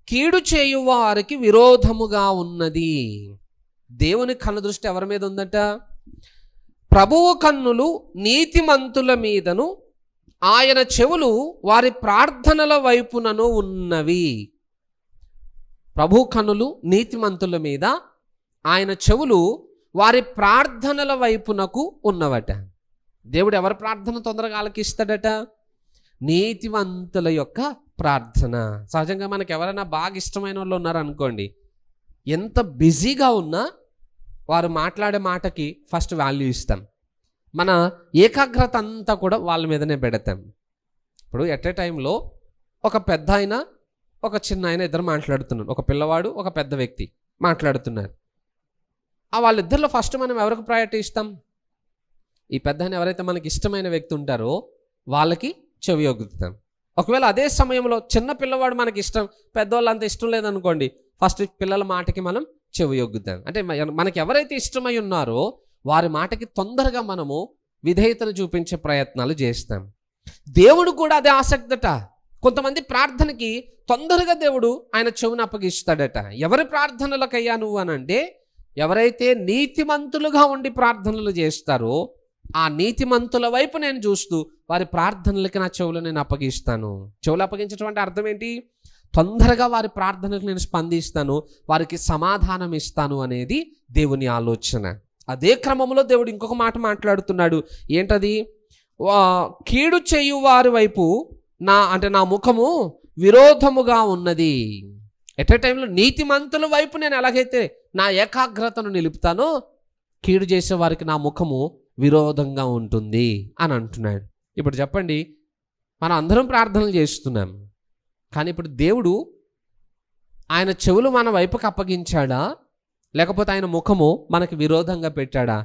కీడు చేయు వారికి విరోధముగా ఉన్నది. దేవుని కనుదృష్టి ఎవరి మీద ఉందట? ప్రభువు కన్నులు నీతిమంతుల మీదను ఆయన చెవులు వారి ప్రార్థనల వైపునను ఉన్నవి. ప్రభు కన్నులు నీతిమంతుల మీద, ఆయన చెవులు వారి ప్రార్థనల వైపునకు ఉన్నవట. దేవుడు ఎవరి ప్రార్థన తొందరగా ఆలకిస్తాడట? నీతిమంతుల యొక్క ప్రార్థన. సహజంగా మనకు ఎవరైనా బాగా ఇష్టమైన వాళ్ళు ఉన్నారనుకోండి, ఎంత బిజీగా ఉన్నా వారు మాట్లాడే మాటకి ఫస్ట్ వాల్యూ ఇస్తాం. మన ఏకాగ్రత అంతా కూడా వాళ్ళ మీదనే పెడతాం. ఇప్పుడు ఎట్ ఏ టైంలో ఒక పెద్ద ఆయన ఒక చిన్న ఆయన ఇద్దరు మాట్లాడుతున్నారు. ఒక పిల్లవాడు ఒక పెద్ద వ్యక్తి మాట్లాడుతున్నారు. వాళ్ళిద్దరిలో ఫస్ట్ మనం ఎవరికి ప్రయారిటీ ఇస్తాం? ఈ పెద్ద ఆయన ఎవరైతే మనకి ఇష్టమైన వ్యక్తి ఉంటారో వాళ్ళకి చెవి ఒగ్గుతాం. ఒకవేళ అదే సమయంలో చిన్న పిల్లవాడు మనకి ఇష్టం, పెద్దవాళ్ళు అంత ఇష్టం లేదనుకోండి, ఫస్ట్ పిల్లల మాటకి మనం చెవి ఒగ్గుతాం. అంటే మనకి ఎవరైతే ఇష్టమై ఉన్నారో వారి మాటకి తొందరగా మనము విధేయతను చూపించే ప్రయత్నాలు చేస్తాం. దేవుడు కూడా అదే ఆసక్తట. కొంతమంది ప్రార్థనకి తొందరగా దేవుడు ఆయన చెవును అప్పగిస్తాడట. ఎవరి ప్రార్థనలకయ్యా నువ్వు అనంటే, ఎవరైతే నీతిమంతులుగా ఉండి ప్రార్థనలు చేస్తారో ఆ నీతిమంతుల వైపు నేను చూస్తూ వారి ప్రార్థనలకి నా చెవులు నేను అప్పగిస్తాను. చెవులు అప్పగించడం అంటే అర్థం ఏంటి? తొందరగా వారి ప్రార్థనలకు నేను స్పందిస్తాను, వారికి సమాధానం ఇస్తాను అనేది దేవుని ఆలోచన. అదే క్రమంలో దేవుడు ఇంకొక మాట మాట్లాడుతున్నాడు. ఏంటది? కీడు చేయు వారి వైపు నా ముఖము విరోధముగా ఉన్నది. ఎట్ ఏ టైంలో నీతిమంతుల వైపు నేను ఎలాగైతే నా ఏకాగ్రతను నిలుపుతానో, కీడు చేసే వారికి నా ముఖము విరోధంగా ఉంటుంది అని అంటున్నాడు. ఇప్పుడు చెప్పండి, మనం అందరం ప్రార్థనలు చేస్తున్నాం, కానీ ఇప్పుడు దేవుడు ఆయన చెవులు మన వైపుకి అప్పగించాడా, లేకపోతే ఆయన ముఖము మనకి విరోధంగా పెట్టాడా?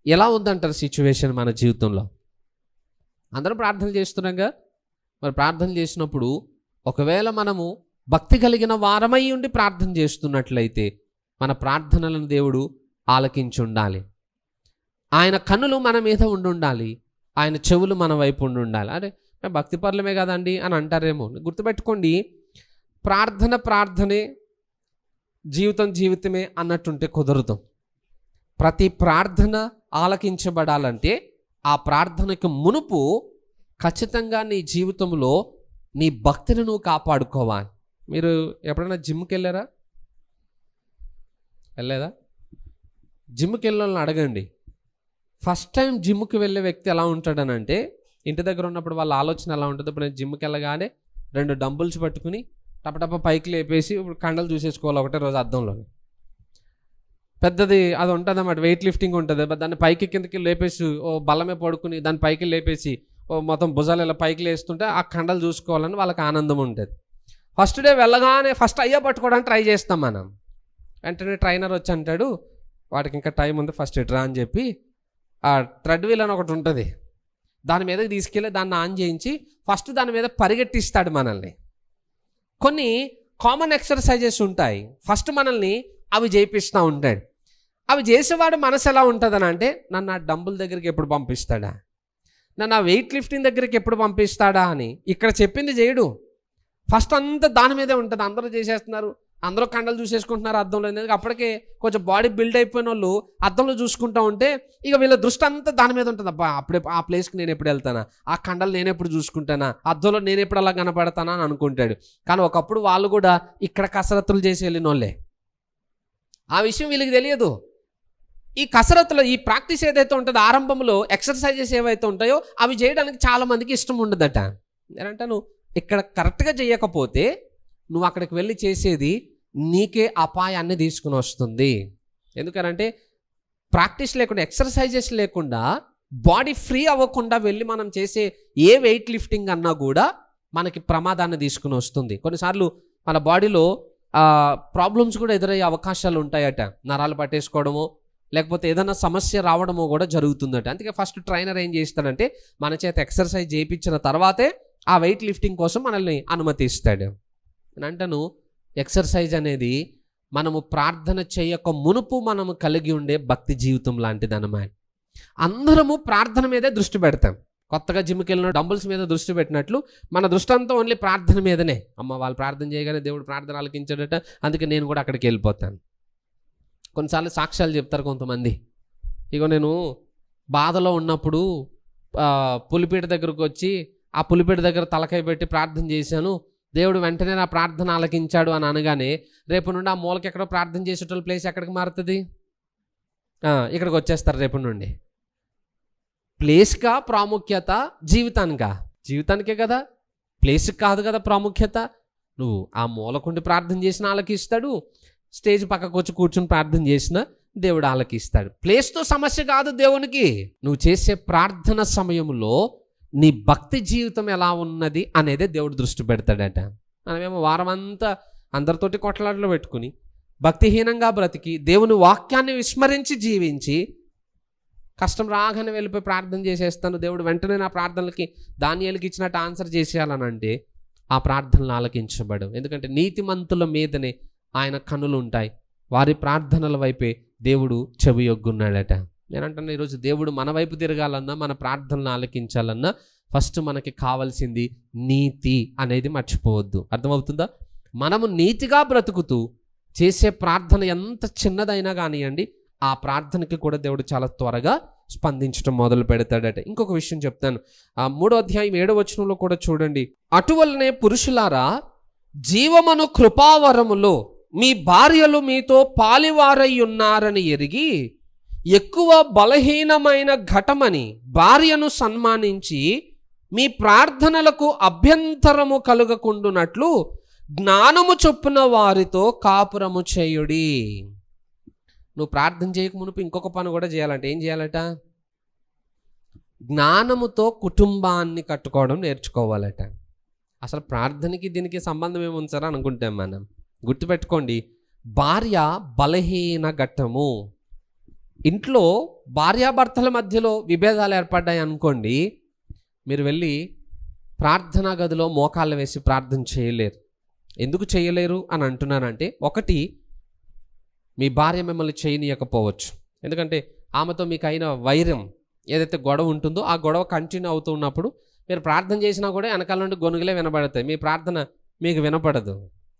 ఎలా ఉందంటారు సిచ్యువేషన్ మన జీవితంలో? అందరం ప్రార్థనలు చేస్తున్నాంగా. మరి ప్రార్థన చేసినప్పుడు ఒకవేళ మనము భక్తి కలిగిన వారమై ఉండి ప్రార్థన చేస్తున్నట్లయితే మన ప్రార్థనలను దేవుడు ఆలకించి ఉండాలి. ఆయన కన్నులు మన మీద ఉండాలి, ఆయన చెవులు మన వైపు ఉండాలి. అరే మేము భక్తి పరులమే కదండి అని అంటారేమో. గుర్తుపెట్టుకోండి, ప్రార్థనే, జీవితమే అన్నట్టుంటే కుదరదు. ప్రతి ప్రార్థన ఆలకించబడాలంటే ఆ ప్రార్థనకు మునుపు ఖచ్చితంగా నీ జీవితంలో నీ భక్తిని నువ్వు కాపాడుకోవాలి. మీరు ఎప్పుడైనా జిమ్కి వెళ్ళారా? వెళ్ళలేదా? జిమ్కి వెళ్ళిన వాళ్ళని అడగండి. ఫస్ట్ టైం జిమ్కి వెళ్ళే వ్యక్తి ఎలా ఉంటాడనంటే, ఇంటి దగ్గర ఉన్నప్పుడు వాళ్ళ ఆలోచన ఎలా ఉంటుంది, ఇప్పుడు నేను జిమ్కి వెళ్ళగానే 2 డంబుల్స్ పట్టుకుని టపటప పైకి లేపేసి ఇప్పుడు కండలు చూసేసుకోవాలి ఒకటే రోజు అద్దంలో. పెద్దది అది ఉంటుంది అన్నమాట, వెయిట్ లిఫ్టింగ్ ఉంటుంది. దాన్ని పైకి కిందకి లేపేసి ఓ బల్లమే పడుకుని దాన్ని పైకి లేపేసి ఓ మొత్తం భుజాలు ఇలా పైకి లేస్తుంటే ఆ కండలు చూసుకోవాలని వాళ్ళకి ఆనందం ఉంటుంది. ఫస్ట్ డే వెళ్ళగానే ఫస్ట్ అయ్యా పట్టుకోవడానికి ట్రై చేస్తాం మనం. వెంటనే ట్రైనర్ వచ్చి అంటాడు, వాటికి ఇంకా టైం ఉంది, ఫస్ట్ ఇట్రా అని చెప్పి ఆ థ్రెడ్ వీల్ అని ఒకటి ఉంటుంది, దాని మీదకి తీసుకెళ్ళి దాన్ని ఆన్ చేయించి ఫస్ట్ దాని మీద పరిగెట్టిస్తాడు మనల్ని. కొన్ని కామన్ ఎక్సర్సైజెస్ ఉంటాయి, ఫస్ట్ మనల్ని అవి చేయిస్తూ ఉంటాడు. అవి చేసేవాడు మనసు ఎలా ఉంటుందని అంటే, నన్ను ఆ డంబుల్ దగ్గరికి ఎప్పుడు పంపిస్తాడా, నన్ను ఆ వెయిట్ లిఫ్టింగ్ దగ్గరికి ఎప్పుడు పంపిస్తాడా అని ఇక్కడ చెప్పింది చేయడు. ఫస్ట్ అంతా దాని మీదే ఉంటుంది. అందరూ చేసేస్తున్నారు, అందరూ కండలు చూసేసుకుంటున్నారు అద్దంలో. ఎందుకంటే అప్పటికే కొంచెం బాడీ బిల్డ్ అయిపోయిన వాళ్ళు అద్దంలో చూసుకుంటూ ఉంటే ఇక వీళ్ళ దృష్టి అంతా దాని మీద ఉంటుంది. అబ్బా అప్పుడే ఆ ప్లేస్కి నేను ఎప్పుడు వెళ్తానా, ఆ కండలు నేను ఎప్పుడు చూసుకుంటానా, అద్దంలో నేను ఎప్పుడు అలా కనపడతానా అని అనుకుంటాడు. కానీ ఒకప్పుడు వాళ్ళు కూడా ఇక్కడ కసరత్తులు చేసి వెళ్ళిన వాళ్ళే. ఆ విషయం వీళ్ళకి తెలియదు. ఈ కసరత్తులో ఈ ప్రాక్టీస్ ఏదైతే ఉంటుందో, ఆరంభంలో ఎక్సర్సైజెస్ ఏవైతే ఉంటాయో అవి చేయడానికి చాలామందికి ఇష్టం ఉండదట. నేనంటే నువ్వు ఇక్కడ కరెక్ట్గా చేయకపోతే నువ్వు అక్కడికి వెళ్ళి చేసేది నీకే అపాయాన్ని తీసుకుని వస్తుంది. ఎందుకనంటే ప్రాక్టీస్ లేకుండా, ఎక్సర్సైజెస్ లేకుండా, బాడీ ఫ్రీ అవ్వకుండా వెళ్ళి మనం చేసే ఏ వెయిట్ లిఫ్టింగ్ అన్నా కూడా మనకి ప్రమాదాన్ని తీసుకుని వస్తుంది. కొన్నిసార్లు మన బాడీలో ప్రాబ్లమ్స్ కూడా ఎదురయ్యే అవకాశాలు ఉంటాయట. నరాలు పట్టేసుకోవడమో లేకపోతే ఏదైనా సమస్య రావడమో కూడా జరుగుతుందట. అందుకే ఫస్ట్ ట్రైనర్ ఏం చేస్తాడంటే మన చేత ఎక్సర్సైజ్ చేయించిన తర్వాతే ఆ వెయిట్ లిఫ్టింగ్ కోసం మనల్ని అనుమతిస్తాడు. నేను అంటాను, ఎక్సర్సైజ్ అనేది మనము ప్రార్థన చేయక మునుపు మనము కలిగి ఉండే భక్తి జీవితం లాంటిది అన్నమాట. అందరము ప్రార్థన మీదే దృష్టి పెడతాం. కొత్తగా జిమ్కి వెళ్ళిన డంబుల్స్ మీద దృష్టి పెట్టినట్లు మన దృష్టి అంతా ఓన్లీ ప్రార్థన మీదనే. అమ్మ వాళ్ళు ప్రార్థన చేయగానే దేవుడు ప్రార్థన ఆలకించాడట, అందుకే నేను కూడా అక్కడికి వెళ్ళిపోతాను. కొన్నిసార్లు సాక్ష్యాలు చెప్తారు కొంతమంది. ఇగో నేను బాధలో ఉన్నప్పుడు పులిపీట దగ్గరకు వచ్చి ఆ పులిపీట దగ్గర తలకాయ పెట్టి ప్రార్థన చేశాను, దేవుడు వెంటనే నా ప్రార్థన ఆలకించాడు అని అనగానే రేపు నుండి ఆ మూలకి ఎక్కడో ప్రార్థన చేసేటోళ్ళ ప్లేస్ ఎక్కడికి మారుతుంది? ఇక్కడికి వచ్చేస్తారు రేపు నుండి. ప్లేస్కా ప్రాముఖ్యత జీవితానికా? జీవితానికే కదా, ప్లేస్కి కాదు కదా ప్రాముఖ్యత. నువ్వు ఆ మూలకుండి ప్రార్థన చేసిన ఆలకిస్తాడు, స్టేజ్ పక్కకు వచ్చి కూర్చుని ప్రార్థన చేసిన దేవుడు ఆలకిస్తాడు. ప్లేస్తో సమస్య కాదు దేవునికి. నువ్వు చేసే ప్రార్థన సమయంలో నీ భక్తి జీవితం ఎలా ఉన్నది అనేదే దేవుడు దృష్టి పెడతాడట. మనమేమో వారం అంతా అందరితోటి కొట్లాటలు పెట్టుకుని భక్తిహీనంగా బ్రతికి దేవుని వాక్యాన్ని విస్మరించి జీవించి కష్టం రాగానే వెళ్ళిపోయి ప్రార్థన చేసేస్తాను, దేవుడు వెంటనే నా ప్రార్థనలకి దానియేలుకి ఇచ్చినట్టు ఆన్సర్ చేసేయాలని అంటే ఆ ప్రార్థనలు ఆలకించబడవు. ఎందుకంటే నీతిమంతుల మీదనే ఆయన కన్నులు ఉంటాయి, వారి ప్రార్థనల వైపే దేవుడు చెవి యొగ్గున్నాడట. నేనంటున్నా, ఈరోజు దేవుడు మన వైపు తిరగాలన్నా, మన ప్రార్థనలు ఆలకించాలన్నా ఫస్ట్ మనకి కావాల్సింది నీతి అనేది మర్చిపోవద్దు. అర్థమవుతుందా? మనము నీతిగా బ్రతుకుతూ చేసే ప్రార్థన ఎంత చిన్నదైనా కానివ్వండి, ఆ ప్రార్థనకి కూడా దేవుడు చాలా త్వరగా స్పందించడం మొదలు పెడతాడట. ఇంకొక విషయం చెప్తాను, 3వ అధ్యాయం 7వ వచనంలో కూడా చూడండి. అటువలనే పురుషులారా, జీవమను కృపావరములో మీ భార్యలు మీతో పాలివారై ఉన్నారని ఎరిగి ఎక్కువ బలహీనమైన ఘటమని భార్యను సన్మానించి మీ ప్రార్థనలకు అభ్యంతరము కలుగకుండునట్లు జ్ఞానము చొప్పున వారితో కాపురము చేయుడి. నువ్వు ప్రార్థన చేయక మునుపు ఇంకొక పని కూడా చేయాలంటే ఏం చేయాలట? జ్ఞానముతో కుటుంబాన్ని కట్టుకోవడం నేర్చుకోవాలట. అసలు ప్రార్థనకి దీనికి సంబంధం ఏముంచారా అనుకుంటాం మనం. గుర్తుపెట్టుకోండి, భార్య బలహీన ఘట్టము. ఇంట్లో భార్యాభర్తల మధ్యలో విభేదాలు ఏర్పడ్డాయి అనుకోండి, మీరు వెళ్ళి ప్రార్థనా గదిలో మోకాళ్ళు వేసి ప్రార్థన చేయలేరు. ఎందుకు చేయలేరు అని అంటున్నానంటే, ఒకటి, మీ భార్య మిమ్మల్ని చేయనీయకపోవచ్చు. ఎందుకంటే ఆమెతో మీకు అయిన వైరం ఏదైతే గొడవ ఉంటుందో ఆ గొడవ కంటిన్యూ అవుతూ ఉన్నప్పుడు మీరు ప్రార్థన చేసినా కూడా వెనకాల నుండి గొనుగులే వినపడతాయి, మీ ప్రార్థన మీకు వినపడదు.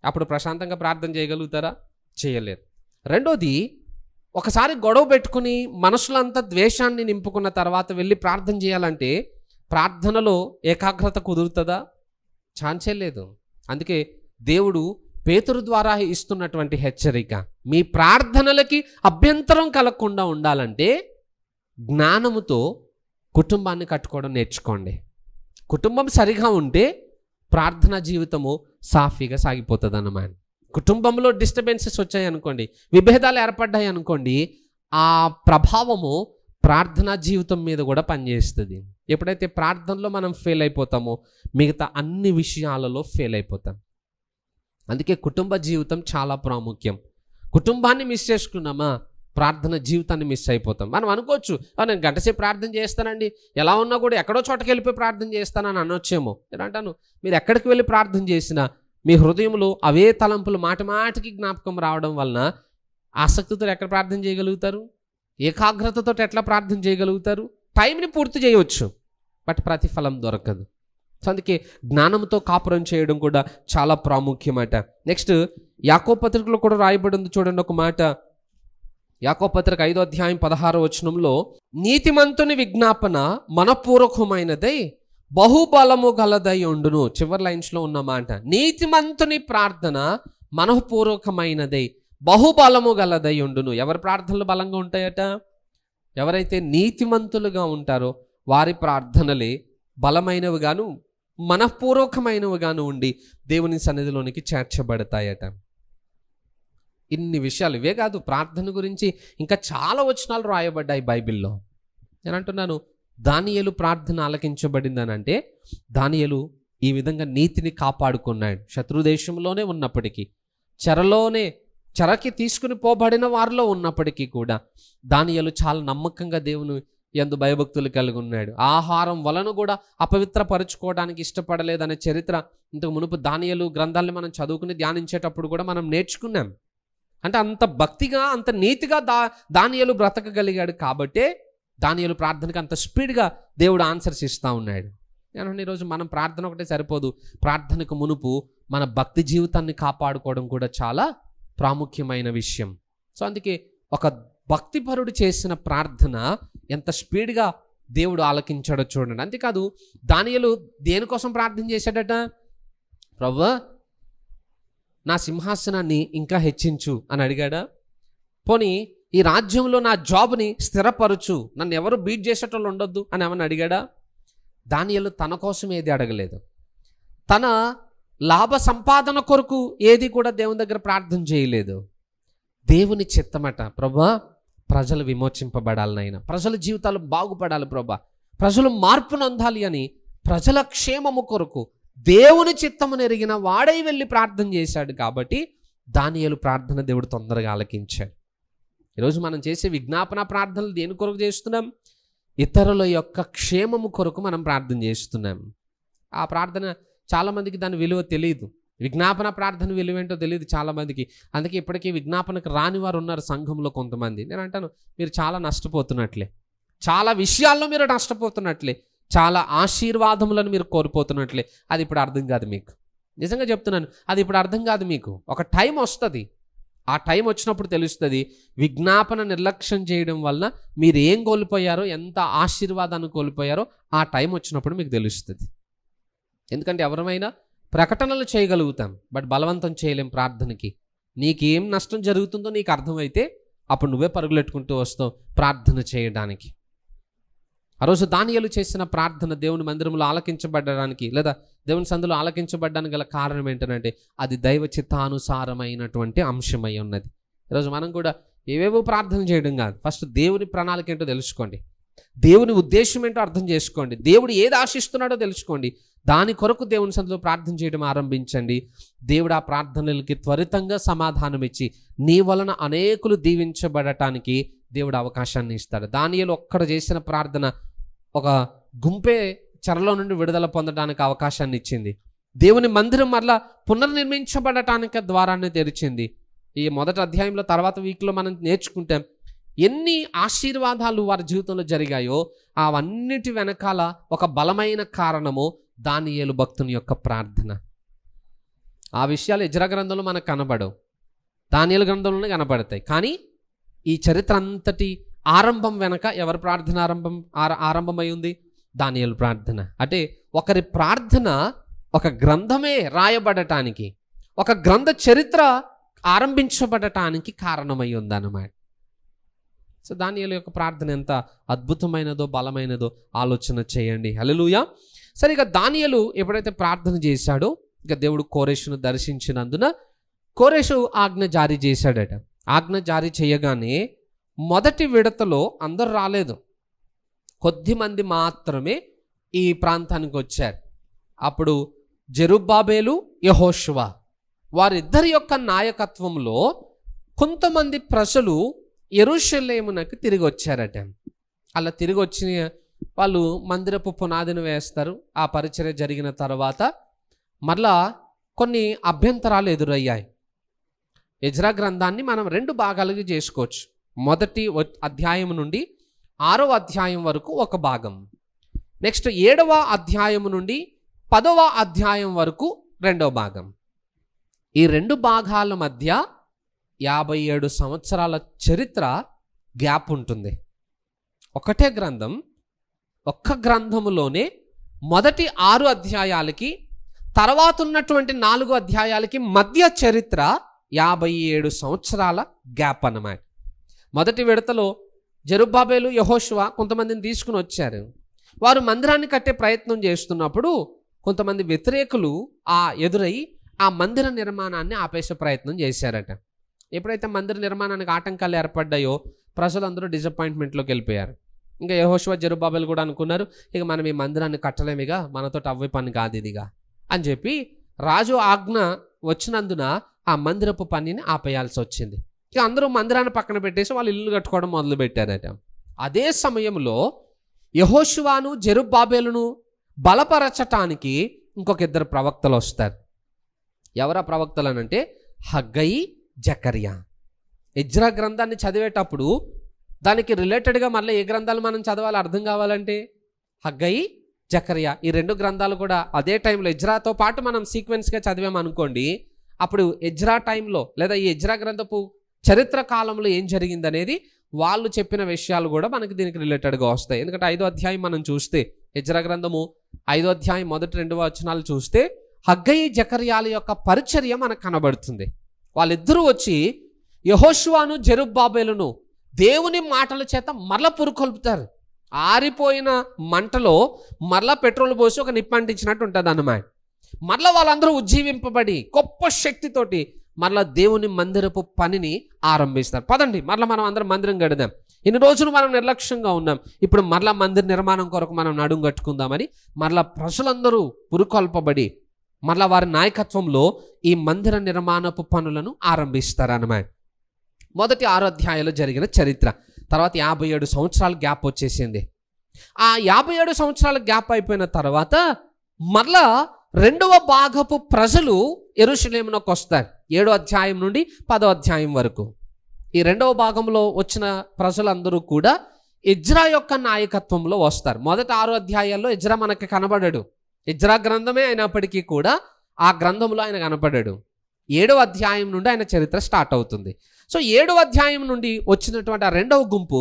అప్పుడు ప్రశాంతంగా ప్రార్థన చేయగలుగుతారా? చేయలేరు. రెండోది, ఒకసారి గొడవ పెట్టుకుని మనసులో అంతా ద్వేషాన్ని నింపుకున్న తర్వాత వెళ్ళి ప్రార్థన చేయాలంటే ప్రార్థనలో ఏకాగ్రత కుదురుతుందా? ఛాన్సే లేదు. అందుకే దేవుడు పేతురు ద్వారా ఇస్తున్నటువంటి హెచ్చరిక, మీ ప్రార్థనలకి అభ్యంతరం కలగకుండా ఉండాలంటే జ్ఞానముతో కుటుంబాన్ని కట్టుకోవడం నేర్చుకోండి. కుటుంబం సరిగా ఉంటే ప్రార్థనా జీవితము సాఫీగా సాగిపోతుంది అన్నమాట. కుటుంబంలో డిస్టర్బెన్సెస్ వచ్చాయి అనుకోండి, విభేదాలు ఏర్పడ్డాయి అనుకోండి, ఆ ప్రభావము ప్రార్థనా జీవితం మీద కూడా పనిచేస్తుంది. ఎప్పుడైతే ప్రార్థనలో మనం ఫెయిల్ అయిపోతామో మిగతా అన్ని విషయాలలో ఫెయిల్ అయిపోతాం. అందుకే కుటుంబ జీవితం చాలా ప్రాముఖ్యం. కుటుంబాన్ని మిస్ చేసుకున్నామా ప్రార్థన జీవితాన్ని మిస్ అయిపోతాం. మనం అనుకోవచ్చు, నేను గంటసేపు ప్రార్థన చేస్తానండి, ఎలా ఉన్నా కూడా ఎక్కడో చోటకి వెళ్ళిపోయి ప్రార్థన చేస్తానని అనొచ్చేమో. నేను అంటాను, మీరు ఎక్కడికి వెళ్ళి ప్రార్థన చేసినా మీ హృదయంలో అవే తలంపులు మాటి మాటికి జ్ఞాపకం రావడం వలన ఆసక్తితో ఎక్కడ ప్రార్థన చేయగలుగుతారు? ఏకాగ్రతతో ఎట్లా ప్రార్థన చేయగలుగుతారు? టైంని పూర్తి చేయవచ్చు, బట్ ప్రతిఫలం దొరకదు. సో అందుకే జ్ఞానంతో కాపురం చేయడం కూడా చాలా ప్రాముఖ్యమాట. నెక్స్ట్ యాకోబు పత్రికలో కూడా రాయబడి ఉంది, చూడండి ఒక మాట. యాకోబు పత్రిక 5వ అధ్యాయం 16వ వచనంలో, నీతిమంతుని విజ్ఞాపన మనపూర్వకమైనదై బహుబలము గలదై ఉండును. చివరి లైన్స్లో ఉన్న మాట, నీతిమంతుని ప్రార్థన మనఃపూర్వకమైనదై బహుబలము గలదై ఉండును. ఎవరి ప్రార్థనలు బలంగా ఉంటాయట? ఎవరైతే నీతిమంతులుగా ఉంటారో వారి ప్రార్థనలే బలమైనవిగాను మనఃపూర్వకమైనవిగాను ఉండి దేవుని సన్నిధిలోనికి చేర్చబడతాయట. ఇన్ని విషయాలు, ఇవే కాదు, ప్రార్థన గురించి ఇంకా చాలా వచనాలు రాయబడ్డాయి బైబిల్లో. నేను అంటున్నాను, దానియేలు ప్రార్థన ఆలకించబడిందని అంటే దానియేలు ఈ విధంగా నీతిని కాపాడుకున్నాడు. శత్రుదేశంలోనే ఉన్నప్పటికీ, చెరకి తీసుకుని పోబడిన వారిలో ఉన్నప్పటికీ కూడా దానియేలు చాలా నమ్మకంగా దేవుని యందు భయభక్తులు కలిగి ఉన్నాడు. ఆహారం వలన కూడా అపవిత్రపరుచుకోవడానికి ఇష్టపడలేదనే చరిత్ర ఇంతకు మునుపు దానియేలు గ్రంథాలని మనం చదువుకుని ధ్యానించేటప్పుడు కూడా మనం నేర్చుకున్నాం. అంటే అంత భక్తిగా, అంత నీతిగా దానియేలు బ్రతకగలిగాడు కాబట్టే దానియేలు ప్రార్థనకి అంత స్పీడ్గా దేవుడు ఆన్సర్స్ ఇస్తూ ఉన్నాడు. నేను ఈరోజు మనం ప్రార్థన ఒకటే సరిపోదు, ప్రార్థనకు మునుపు మన భక్తి జీవితాన్ని కాపాడుకోవడం కూడా చాలా ప్రాముఖ్యమైన విషయం. సో అందుకే ఒక భక్తిపరుడు చేసిన ప్రార్థన ఎంత స్పీడ్గా దేవుడు ఆలకించాడో చూడండి. అంతేకాదు, దానియేలు దేనికోసం ప్రార్థన చేశాడట? ప్రభువా, నా సింహాసనాన్ని ఇంకా హెచ్చించు అని అడిగాడా? పోనీ ఈ రాజ్యంలో నా జాబ్ని స్థిరపరచు, నన్ను ఎవరు బీట్ చేసేటోళ్ళు ఉండొద్దు అని ఏమని అడిగాడా? దానియేలు తన కోసం ఏది అడగలేదు. తన లాభ సంపాదన కొరకు ఏది కూడా దేవుని దగ్గర ప్రార్థన చేయలేదు. దేవుని చిత్తమట, ప్రభువా ప్రజలు విమోచింపబడాలనైనా, ప్రజల జీవితాలు బాగుపడాలి ప్రభా, ప్రజలు మార్పు నొందాలి అని ప్రజల క్షేమము కొరకు దేవుని చిత్తమును ఎరిగిన వాడై వెళ్ళి ప్రార్థన చేశాడు. కాబట్టి దానియేలు ప్రార్థన దేవుడు తొందరగా ఆలకించాడు. ఈరోజు మనం చేసే విజ్ఞాపన ప్రార్థనలు దేని కొరకు చేస్తున్నాం? ఇతరుల యొక్క క్షేమము కొరకు మనం ప్రార్థన చేస్తున్నాం. ఆ ప్రార్థన చాలామందికి దాని విలువ తెలియదు. విజ్ఞాపన ప్రార్థన విలువ ఏంటో తెలియదు చాలామందికి. అందుకే ఇప్పటికీ విజ్ఞాపనకు రాని వారు ఉన్నారు సంఘంలో కొంతమంది. నేను అంటాను, మీరు చాలా నష్టపోతున్నట్లే, చాలా విషయాల్లో మీరు నష్టపోతున్నట్లే, చాలా ఆశీర్వాదములను మీరు కోల్పోతున్నట్లే. అది ఇప్పుడు అర్థం కాదు మీకు. నిజంగా చెప్తున్నాను, అది ఇప్పుడు అర్థం కాదు మీకు. ఒక టైం వస్తుంది, ఆ టైం వచ్చినప్పుడు తెలుస్తుంది. విజ్ఞాపన నిర్లక్ష్యం చేయడం వలన మీరు ఏం కోల్పోయారో, ఎంత ఆశీర్వాదాన్ని కోల్పోయారో ఆ టైం వచ్చినప్పుడు మీకు తెలుస్తుంది. ఎందుకంటే ఎవరమైనా ప్రకటనలు చేయగలుగుతాం, బట్ బలవంతం చేయలేం ప్రార్థనకి. నీకేం నష్టం జరుగుతుందో నీకు అర్థమైతే అప్పుడు నువ్వే పరుగులెట్టుకుంటూ వస్తావు ప్రార్థన చేయడానికి. ఆ రోజు దానియేలు చేసిన ప్రార్థన దేవుని మందిరంలో ఆలకించబడడానికి లేదా దేవుని సందులో ఆలకించబడడానికి గల కారణం ఏంటంటే అది దైవ చిత్తానుసారమైనటువంటి అంశమై ఉన్నది. ఈరోజు మనం కూడా ఏవేవో ప్రార్థన చేయడం కాదు, ఫస్ట్ దేవుని ప్రణాళిక ఏంటో తెలుసుకోండి, దేవుని ఉద్దేశం ఏంటో అర్థం చేసుకోండి, దేవుడు ఏది ఆశిస్తున్నాడో తెలుసుకోండి, దాని కొరకు దేవుని సందులో ప్రార్థన చేయడం ఆరంభించండి. దేవుడు ఆ ప్రార్థనలకి త్వరితంగా సమాధానం ఇచ్చి నీ వలన అనేకులు దీవించబడటానికి దేవుడు అవకాశాన్ని ఇస్తాడు. దానియేలు ఒక్కడ చేసిన ప్రార్థన ఒక గుంపే చెరలో నుండి విడుదల పొందడానికి అవకాశాన్ని ఇచ్చింది. దేవుని మందిరం మరలా పునర్నిర్మించబడటానికి ద్వారాన్ని తెరిచింది. ఈ మొదటి అధ్యాయంలో తర్వాత వీక్లో మనం నేర్చుకుంటాం ఎన్ని ఆశీర్వాదాలు వారి జీవితంలో జరిగాయో అవన్నిటి వెనకాల ఒక బలమైన కారణము దానియేలు భక్తుని యొక్క ప్రార్థన. ఆ విషయాలు ఎజ్రా గ్రంథంలో మనకు కనబడవు, దానియేలు గ్రంథంలోనే కనబడతాయి. కానీ ఈ చరిత్ర అంతటి ఆరంభం వెనక ఎవరి ప్రార్థన ఆరంభమై ఉంది? దానియేలు ప్రార్థన. అంటే ఒకరి ప్రార్థన ఒక గ్రంథమే రాయబడటానికి, ఒక గ్రంథ చరిత్ర ఆరంభించబడటానికి కారణమై ఉందన్నమాట. సో దానియేలు యొక్క ప్రార్థన ఎంత అద్భుతమైనదో బలమైనదో ఆలోచన చేయండి. హల్లెలూయా. సరే, ఇక దానియేలు ఎప్పుడైతే ప్రార్థన చేశాడో ఇక దేవుడు కోరెషును దర్శించినందున కోరెషు ఆజ్ఞ జారీ చేశాడట. ఆజ్ఞ జారీ చేయగానే మొదటి విడతలో అందరు రాలేదు, కొద్దిమంది మాత్రమే ఈ ప్రాంతానికి వచ్చారు. అప్పుడు జెరుబ్బాబేలు, యెహోషువ వారిద్దరి యొక్క నాయకత్వంలో కొంతమంది ప్రజలు యెరూషలేమునకు తిరిగి వచ్చారట. అలా తిరిగి వచ్చిన వాళ్ళు మందిరపు పునాదిని వేస్తారు. ఆ పరిచర్య జరిగిన తర్వాత మరలా కొన్ని అభ్యంతరాలు ఎదురయ్యాయి. ఎజ్రా గ్రంథాన్ని మనం 2 భాగాలుగా చేసుకోవచ్చు. మొదటి అధ్యాయం నుండి 6వ అధ్యాయం వరకు ఒక భాగం, నెక్స్ట్ 7వ అధ్యాయం నుండి 10వ అధ్యాయం వరకు 2వ భాగం. ఈ 2 భాగాల మధ్య 57 సంవత్సరాల చరిత్ర గ్యాప్ ఉంటుంది. ఒకటే గ్రంథం, ఒక్క గ్రంథములోనే మొదటి 6 అధ్యాయాలకి తర్వాత ఉన్నటువంటి 4 అధ్యాయాలకి మధ్య చరిత్ర 57 సంవత్సరాల గ్యాప్ అన్నమాట. మొదటి విడతలో జెరుబ్బాబేలు, యెహోషువ కొంతమందిని తీసుకుని వచ్చారు. వారు మందిరాన్ని కట్టే ప్రయత్నం చేస్తున్నప్పుడు కొంతమంది వ్యతిరేకులు ఎదురై ఆ మందిర నిర్మాణాన్ని ఆపేసే ప్రయత్నం చేశారట. ఎప్పుడైతే మందిర నిర్మాణానికి ఆటంకాలు ఏర్పడ్డాయో ప్రజలందరూ డిసప్పాయింట్మెంట్లోకి వెళ్ళిపోయారు. ఇంకా యెహోషువ, జెరుబ్బాబేలు కూడా అనుకున్నారు, ఇక మనం ఈ మందిరాన్ని కట్టలేమిగా, మనతో అవ్వే పని కాదు ఇదిగా అని చెప్పి రాజు ఆజ్ఞ వచ్చినందున ఆ మందిరపు పనిని ఆపేయాల్సి వచ్చింది. ఇక అందరూ మందిరాన్ని పక్కన పెట్టేసి వాళ్ళు ఇల్లు కట్టుకోవడం మొదలు పెట్టారట. అదే సమయంలో యెహోషువను, జెరుబ్బాబేలును బలపరచటానికి ఇంకొక 2 ప్రవక్తలు వస్తారు. ఎవరా ప్రవక్తలు అనంటే హగ్గయి, జకర్యా. ఎజ్రా గ్రంథాన్ని చదివేటప్పుడు దానికి రిలేటెడ్గా మళ్ళీ ఏ గ్రంథాలు మనం చదవాలి అర్థం కావాలంటే హగ్గయి, జకర్యా ఈ 2 గ్రంథాలు కూడా అదే టైంలో ఎజ్రాతో పాటు మనం సీక్వెన్స్గా చదివామనుకోండి, అప్పుడు ఎజ్రా టైంలో లేదా ఈ ఎజ్రా గ్రంథపు చరిత్ర కాలంలో ఏం జరిగిందనేది వాళ్ళు చెప్పిన విషయాలు కూడా మనకి దీనికి రిలేటెడ్గా వస్తాయి. ఎందుకంటే 5వ అధ్యాయం మనం చూస్తే, ఎజ్రా గ్రంథము 5వ అధ్యాయం మొదటి 2 వచనాలు చూస్తే హగ్గయి, జకర్యాల యొక్క పరిచర్య మనకు కనబడుతుంది. వాళ్ళిద్దరూ వచ్చి యెహోషువను, జెరుబ్బాబేలును దేవుని మాటల చేత మరల పురుకొల్పుతారు. ఆరిపోయిన మంటలో మరలా పెట్రోల్ పోసి ఒక నిప్పంటించినట్టు ఉంటుంది అన్నమాట. మరలా వాళ్ళందరూ ఉజ్జీవింపబడి గొప్ప శక్తితోటి మరలా దేవుని మందిరపు పనిని ఆరంభిస్తారు. పదండి మరలా మనం అందరం మందిరం కడదాం. ఇన్ని రోజులు మనం నిర్లక్ష్యంగా ఉన్నాం, ఇప్పుడు మరలా మందిర నిర్మాణం కొరకు మనం నడుం కట్టుకుందామని మరలా ప్రజలందరూ పురుకొల్పబడి మరలా వారి నాయకత్వంలో ఈ మందిర నిర్మాణపు పనులను ఆరంభిస్తారన్నమాట. మొదటి 6 అధ్యాయాలు జరిగిన చరిత్ర. తర్వాత 57 సంవత్సరాల గ్యాప్ వచ్చేసింది. ఆ 57 సంవత్సరాల గ్యాప్ అయిపోయిన తర్వాత మరలా 2వ భాగపు ప్రజలు యెరూషలేమునకు వస్తారు. 7వ అధ్యాయం నుండి 10వ అధ్యాయం వరకు. ఈ 2వ భాగంలో వచ్చిన ప్రజలందరూ కూడా ఎజ్రా యొక్క నాయకత్వంలో వస్తారు. మొదటి 6 అధ్యాయాల్లో ఎజ్రా మనకి కనబడడు, ఎజ్రా గ్రంథమే అయినప్పటికీ కూడా ఆ గ్రంథంలో ఆయన కనపడ్డాడు. 7వ అధ్యాయం నుండి ఆయన చరిత్ర స్టార్ట్ అవుతుంది. సో 7వ అధ్యాయం నుండి వచ్చినటువంటి ఆ 2వ గుంపు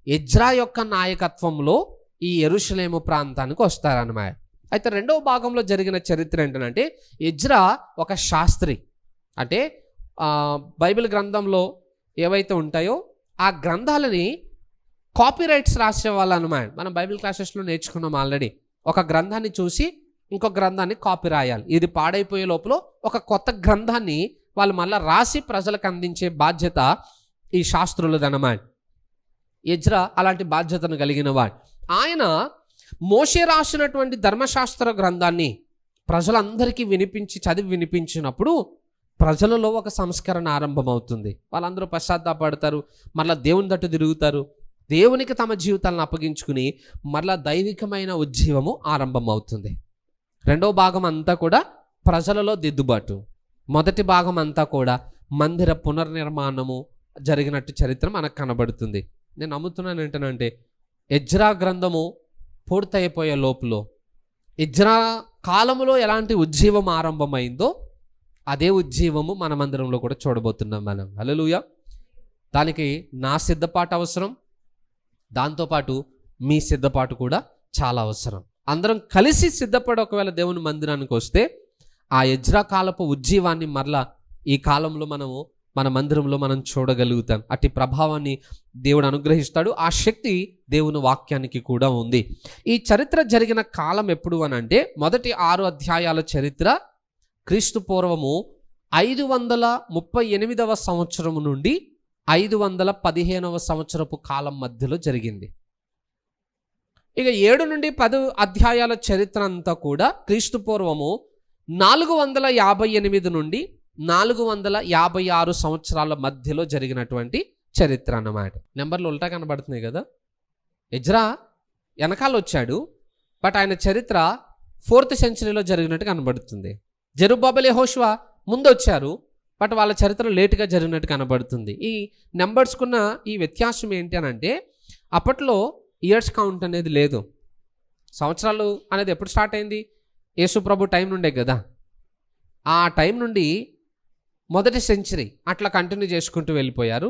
ఎజ్రా యొక్క నాయకత్వంలో ఈ యెరూషలేము ప్రాంతానికి వస్తారన్నమాట. అయితే 2వ భాగంలో జరిగిన చరిత్ర ఏంటంటే ఎజ్రా ఒక శాస్త్రి. అంటే బైబిల్ గ్రంథంలో ఏవైతే ఉంటాయో ఆ గ్రంథాలని కాపీ రైట్స్ రాసేవాళ్ళు అన్నమాట. మనం బైబిల్ క్లాసెస్లో నేర్చుకున్నాం ఆల్రెడీ. ఒక గ్రంథాన్ని చూసి ఇంకొక గ్రంథాన్ని కాపీ రాయాలి. ఇది పాడైపోయే లోపల ఒక కొత్త గ్రంథాన్ని వాళ్ళు మళ్ళీ రాసి ప్రజలకు అందించే బాధ్యత ఈ శాస్త్రులదన్నమాట. ఎజ్రా అలాంటి బాధ్యతను కలిగిన వాడు. ఆయన మోషే రాసినటువంటి ధర్మశాస్త్ర గ్రంథాన్ని ప్రజలందరికీ చదివి వినిపించినప్పుడు ప్రజలలో ఒక సంస్కరణ ఆరంభమవుతుంది. వాళ్ళందరూ పశ్చాత్తాపడతారు, మళ్ళీ దేవుని తట్టు తిరుగుతారు, దేవునికి తమ జీవితాలను అప్పగించుకుని మళ్ళా దైవికమైన ఉజ్జీవము ఆరంభమవుతుంది. రెండో భాగం అంతా కూడా ప్రజలలో దిద్దుబాటు. మొదటి భాగం అంతా కూడా మందిర పునర్నిర్మాణము జరిగినట్టు చరిత్ర మనకు కనబడుతుంది. నేను నమ్ముతున్నాను ఏంటంటే ఎజ్రా గ్రంథము పూర్తయిపోయే లోపల ఎజ్రా కాలములో ఎలాంటి ఉజ్జీవం ఆరంభమైందో అదే ఉజ్జీవము మన మందిరంలో కూడా చూడబోతున్నాం మనం. హల్లెలూయా. దానికి నా సిద్ధపాటు అవసరం, దాంతోపాటు మీ సిద్ధపాటు కూడా చాలా అవసరం. అందరం కలిసి సిద్ధపడి ఒకవేళ దేవుని మందిరానికి వస్తే ఆ ఎజ్రా కాలపు ఉజ్జీవాన్ని మరలా ఈ కాలంలో మన మందిరంలో మనం చూడగలుగుతాం. అట్టి ప్రభావాన్ని దేవుడు అనుగ్రహిస్తాడు. ఆ శక్తి దేవుని వాక్యానికి కూడా ఉంది. ఈ చరిత్ర జరిగిన కాలం ఎప్పుడు అనంటే మొదటి 6 అధ్యాయాల చరిత్ర క్రీస్తు పూర్వము 538వ సంవత్సరము నుండి 515వ సంవత్సరపు కాలం మధ్యలో జరిగింది. ఇక 7 నుండి 10 అధ్యాయాల చరిత్ర అంతా కూడా క్రీస్తు పూర్వము 458 నుండి 456 సంవత్సరాల మధ్యలో జరిగినటువంటి చరిత్ర అన్నమాట. నెంబర్లు ఉల్టా కనబడుతున్నాయి కదా. ఎజ్రా వెనకాల వచ్చాడు, బట్ ఆయన చరిత్ర 4th సెంచరీలో జరిగినట్టు కనబడుతుంది. జెరుబ్బాబెల్ యెహోషువ ముందు వచ్చారు, బట్ వాళ్ళ చరిత్ర లేటుగా జరిగినట్టు కనబడుతుంది. ఈ నెంబర్స్కున్న ఈ వ్యత్యాసం ఏంటి అని అంటే అప్పట్లో ఇయర్స్ కౌంట్ అనేది లేదు. సంవత్సరాలు అనేది ఎప్పుడు స్టార్ట్ అయింది? యేసు ప్రభు టైం నుండే కదా. ఆ టైం నుండి మొదటి సెంచరీ అట్లా కంటిన్యూ చేసుకుంటూ వెళ్ళిపోయారు.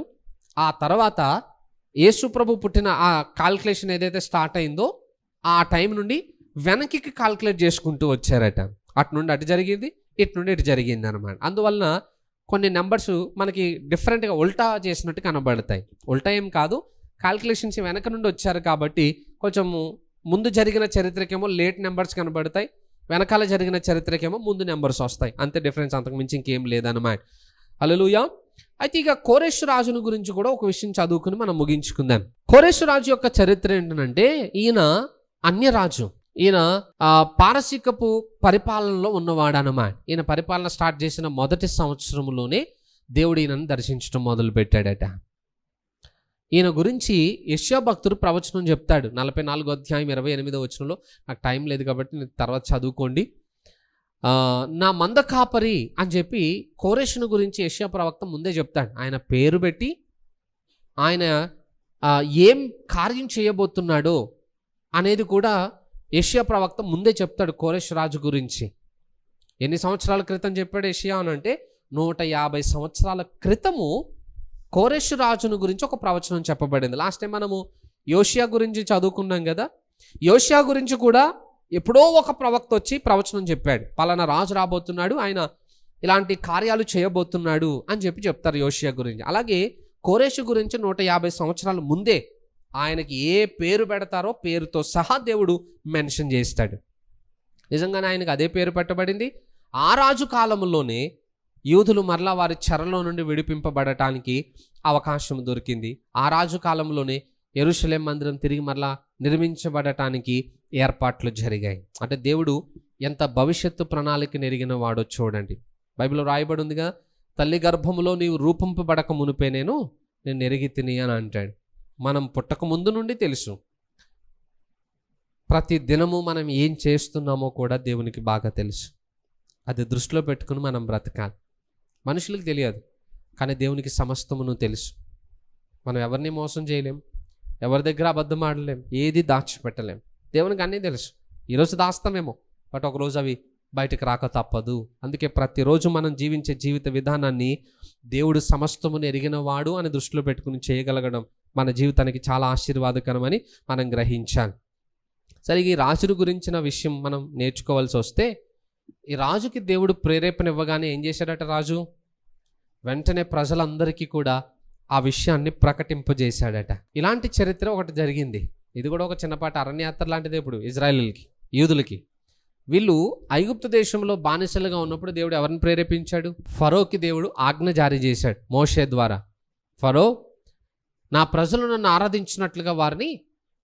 ఆ తర్వాత యేసు ప్రభు పుట్టిన ఆ కాల్కులేషన్ ఏదైతే స్టార్ట్ అయిందో ఆ టైం నుండి వెనక్కి కాల్కులేట్ చేసుకుంటూ వచ్చారట. అటు నుండి అటు జరిగింది, ఇటు నుండి ఇటు జరిగింది అనమాట. అందువలన కొన్ని నెంబర్స్ మనకి డిఫరెంట్గా ఉల్టా చేసినట్టు కనబడతాయి. ఉల్టా ఏం కాదు, కాల్కులేషన్స్ వెనక నుండి వచ్చారు కాబట్టి కొంచెము ముందు జరిగిన చరిత్రకేమో లేట్ నెంబర్స్ కనబడతాయి, వెనకాల జరిగిన చరిత్రకేమో ముందు నెంబర్స్ వస్తాయి. అంతే డిఫరెన్స్, అంతకు మించి ఇంకేం లేదన్నమాట. హల్లెలూయా. అయితే ఇక కోరెషు రాజును గురించి కూడా ఒక విషయం చదువుకుని మనం ముగించుకుందాం. కోరెషు రాజు యొక్క చరిత్ర ఏంటంటే ఈయన అన్యరాజు. ఈయన పారసీకపు పరిపాలనలో ఉన్నవాడనమాట. ఈయన పరిపాలన స్టార్ట్ చేసిన మొదటి సంవత్సరంలోనే దేవుడు ఈయనను దర్శించడం మొదలు పెట్టాడట. ఈయన గురించి యెషయా భక్తుడు ప్రవచనం చెప్తాడు. 44వ అధ్యాయం 28వ వచనంలో, నాకు టైం లేదు కాబట్టి నేను తర్వాత చదువుకోండి. నా మంద కాపరి అని చెప్పి కోరెషును గురించి యెషయా ప్రవక్త ముందే చెప్తాడు. ఆయన పేరు పెట్టి ఆయన ఏం కార్యం చేయబోతున్నాడో అనేది కూడా యెషయా ప్రవక్త ముందే చెప్తాడు కోరెషు రాజు గురించి. ఎన్ని సంవత్సరాల క్రితం చెప్పాడు యెషయా అని అంటే 150 సంవత్సరాల క్రితము కోరెషు రాజును గురించి ఒక ప్రవచనం చెప్పబడింది. లాస్ట్ టైం మనము యోషియా గురించి చదువుకున్నాం కదా. యోషియా గురించి కూడా ఎప్పుడో ఒక ప్రవక్త వచ్చి ప్రవచనం చెప్పాడు. పలానా రాజు రాబోతున్నాడు, ఆయన ఇలాంటి కార్యాలు చేయబోతున్నాడు అని చెప్తారు యోషియా గురించి. అలాగే కోరెషు గురించి 150 సంవత్సరాల ముందే ఆయనకి ఏ పేరు పెడతారో పేరుతో సహా దేవుడు మెన్షన్ చేస్తాడు. నిజంగానే ఆయనకు అదే పేరు పెట్టబడింది. ఆ రాజు కాలంలోనే యూదులు మరలా వారి చెరలో నుండి విడిపింపబడటానికి అవకాశం దొరికింది. ఆ రాజు కాలంలోనే యెరూషలేం మందిరం తిరిగి మరలా నిర్మించబడటానికి ఏర్పాట్లు జరిగాయి. అంటే దేవుడు ఎంత భవిష్యత్తు ప్రణాళిక నెరిగిన వాడో చూడండి. బైబిల్లో రాయబడి ఉందిగా, తల్లి గర్భములో నీవు రూపింపబడక మునిపే నేను ఎరిగి తిని అని అంటాడు. మనం పుట్టక ముందు నుండి తెలుసు. ప్రతి దినము మనం ఏం చేస్తున్నామో కూడా దేవునికి బాగా తెలుసు. అది దృష్టిలో పెట్టుకుని మనం బ్రతకాలి. మనుషులకు తెలియదు, కానీ దేవునికి సమస్తమును తెలుసు. మనం ఎవరిని మోసం చేయలేం, ఎవరి దగ్గర అబద్ధం ఆడలేం, ఏది దాచిపెట్టలేం. దేవునికి అన్నీ తెలుసు. ఈరోజు దాస్తామేమో, బట్ ఒకరోజు అవి బయటకు రాక తప్పదు. అందుకే ప్రతిరోజు మనం జీవించే జీవిత విధానాన్ని దేవుడు సమస్తమును ఎరిగిన వాడు అని దృష్టిలో పెట్టుకుని చేయగలగడం మన జీవితానికి చాలా ఆశీర్వాదకరమని మనం గ్రహించాలి. సరే, ఈ రాజుల గురించిన విషయం మనం నేర్చుకోవాల్సి వస్తే, ఈ రాజుకి దేవుడు ప్రేరేపణ ఇవ్వగానే ఏం చేశాడట రాజు? వెంటనే ప్రజలందరికీ కూడా ఆ విషయాన్ని ప్రకటింపజేశాడట. ఇలాంటి చరిత్ర ఒకటి జరిగింది. ఇది కూడా ఒక చిన్నపాటి అరణ్యయాత్ర లాంటిదే. ఇప్పుడు ఇజ్రాయేలీలకి, యూదులకి, వీళ్ళు ఐగుప్తు దేశంలో బానిసలుగా ఉన్నప్పుడు దేవుడు ఎవరిని ప్రేరేపించాడు? ఫరోకి దేవుడు ఆజ్ఞ జారీ చేశాడు మోషే ద్వారా. ఫరో, నా ప్రజలు నన్ను ఆరాధించినట్లుగా వారిని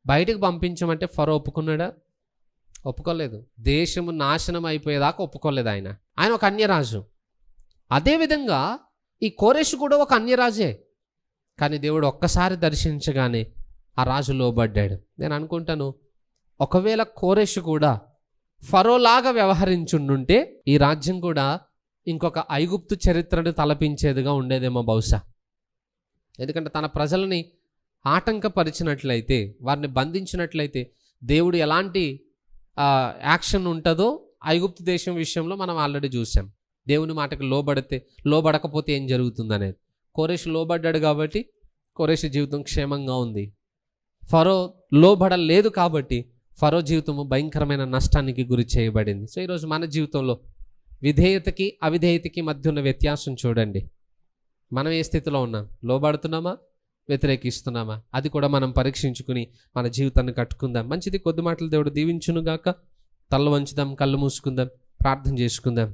బయటకు పంపించమంటే ఫరో ఒప్పుకున్నాడా? ఒప్పుకోలేదు. దేశము నాశనం అయిపోయేదాకా ఒప్పుకోలేదు ఆయన. ఆయన ఒక అన్యరాజు. అదేవిధంగా ఈ కోరెషు కూడా ఒక అన్యరాజే. కానీ దేవుడు ఒక్కసారి దర్శించగానే ఆ రాజు లోబడ్డాడు. నేను అనుకుంటాను, ఒకవేళ కోరెషు కూడా ఫరోలాగా వ్యవహరించుండుంటే ఈ రాజ్యం కూడా ఇంకొక ఐగుప్తు చరిత్రను తలపించేదిగా ఉండేదేమో బహుశా. ఎందుకంటే తన ప్రజలని ఆటంకపరిచినట్లయితే, వారిని బంధించినట్లయితే దేవుడు ఎలాంటి యాక్షన్ ఉంటుందో ఐగుప్తు దేశం విషయంలో మనం ఆల్రెడీ చూసాం. దేవుని మాటకు లోబడకపోతే ఏం జరుగుతుందనేది. కోరెషు లోబడ్డాడు కాబట్టి కోరెషు జీవితం క్షేమంగా ఉంది. ఫరో లోబడలేదు కాబట్టి ఫరో జీవితము భయంకరమైన నష్టానికి గురి చేయబడింది. సో ఈరోజు మన జీవితంలో విధేయతకి అవిధేయతకి మధ్య ఉన్న వ్యత్యాసం చూడండి. మనం ఏ స్థితిలో ఉన్నాం? లోబడుతున్నామా, వ్యతిరేకిస్తున్నామా? అది కూడా మనం పరీక్షించుకుని మన జీవితాన్ని కట్టుకుందాం. మంచిది. కొద్ది మాటలు దేవుడు దీవించునుగాక. తల్ల వంచుదాం, కళ్ళు మూసుకుందాం, ప్రార్థన చేసుకుందాం.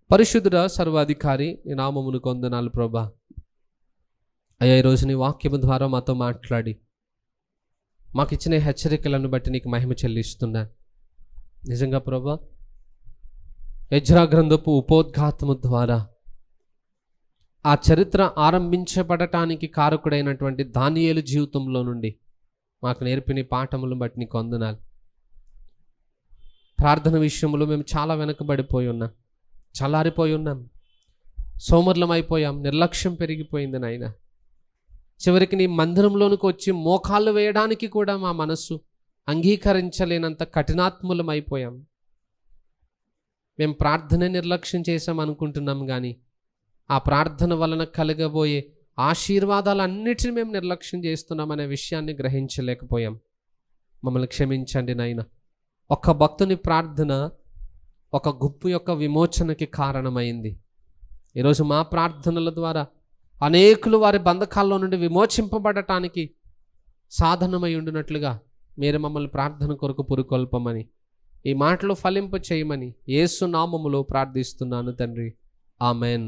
పరిశుద్ధుడా, సర్వాధికారి, నీ నామమును కొందనాలు ప్రభా. అయ్యా, ఈరోజు నీ వాక్యము ద్వారా మాతో మాట్లాడి మాకు ఇచ్చిన హెచ్చరికలను బట్టి నీకు మహిమ చెల్లిస్తున్నా. నిజంగా ప్రభా, ఎజ్రా గ్రంథపు ఉపోద్ఘాతము ద్వారా ఆ చరిత్ర ఆరంభించబడటానికి కారకుడైనటువంటి దానియేలు జీవితంలో నుండి మాకు నేర్పిన పాఠములను బట్టి నీకు వందనాలు. ప్రార్థన విషయంలో మేము చాలా వెనకబడిపోయి ఉన్నాం, చల్లారిపోయి ఉన్నాం, సోమర్లం అయిపోయాం, నిర్లక్ష్యం పెరిగిపోయింది నాయన. చివరికి నీ మందిరంలోనికి వచ్చి మోకాళ్ళు వేయడానికి కూడా మా మనస్సు అంగీకరించలేనంత కఠినాత్ములం అయిపోయాం. మేము ప్రార్థన నిర్లక్ష్యం చేసాం అనుకుంటున్నాం, కానీ ఆ ప్రార్థన వలన కలగబోయే ఆశీర్వాదాలన్నిటిని మేము నిర్లక్ష్యం చేస్తున్నామనే విషయాన్ని గ్రహించలేకపోయాం. మమ్మల్ని క్షమించండి నాయన. ఒక్క భక్తుని ప్రార్థన ఒక గుంపు యొక్క విమోచనకి కారణమైంది. ఈరోజు మా ప్రార్థనల ద్వారా అనేకులు వారి బంధకాల్లో నుండి విమోచింపబడటానికి సాధనమై ఉండినట్లుగా మీరు మమ్మల్ని ప్రార్థన కొరకు పురుకొల్పమని, ఈ మాటలు ఫలింప చేయమని యేసు నామములో ప్రార్థిస్తున్నాను తండ్రి. ఆమెన్.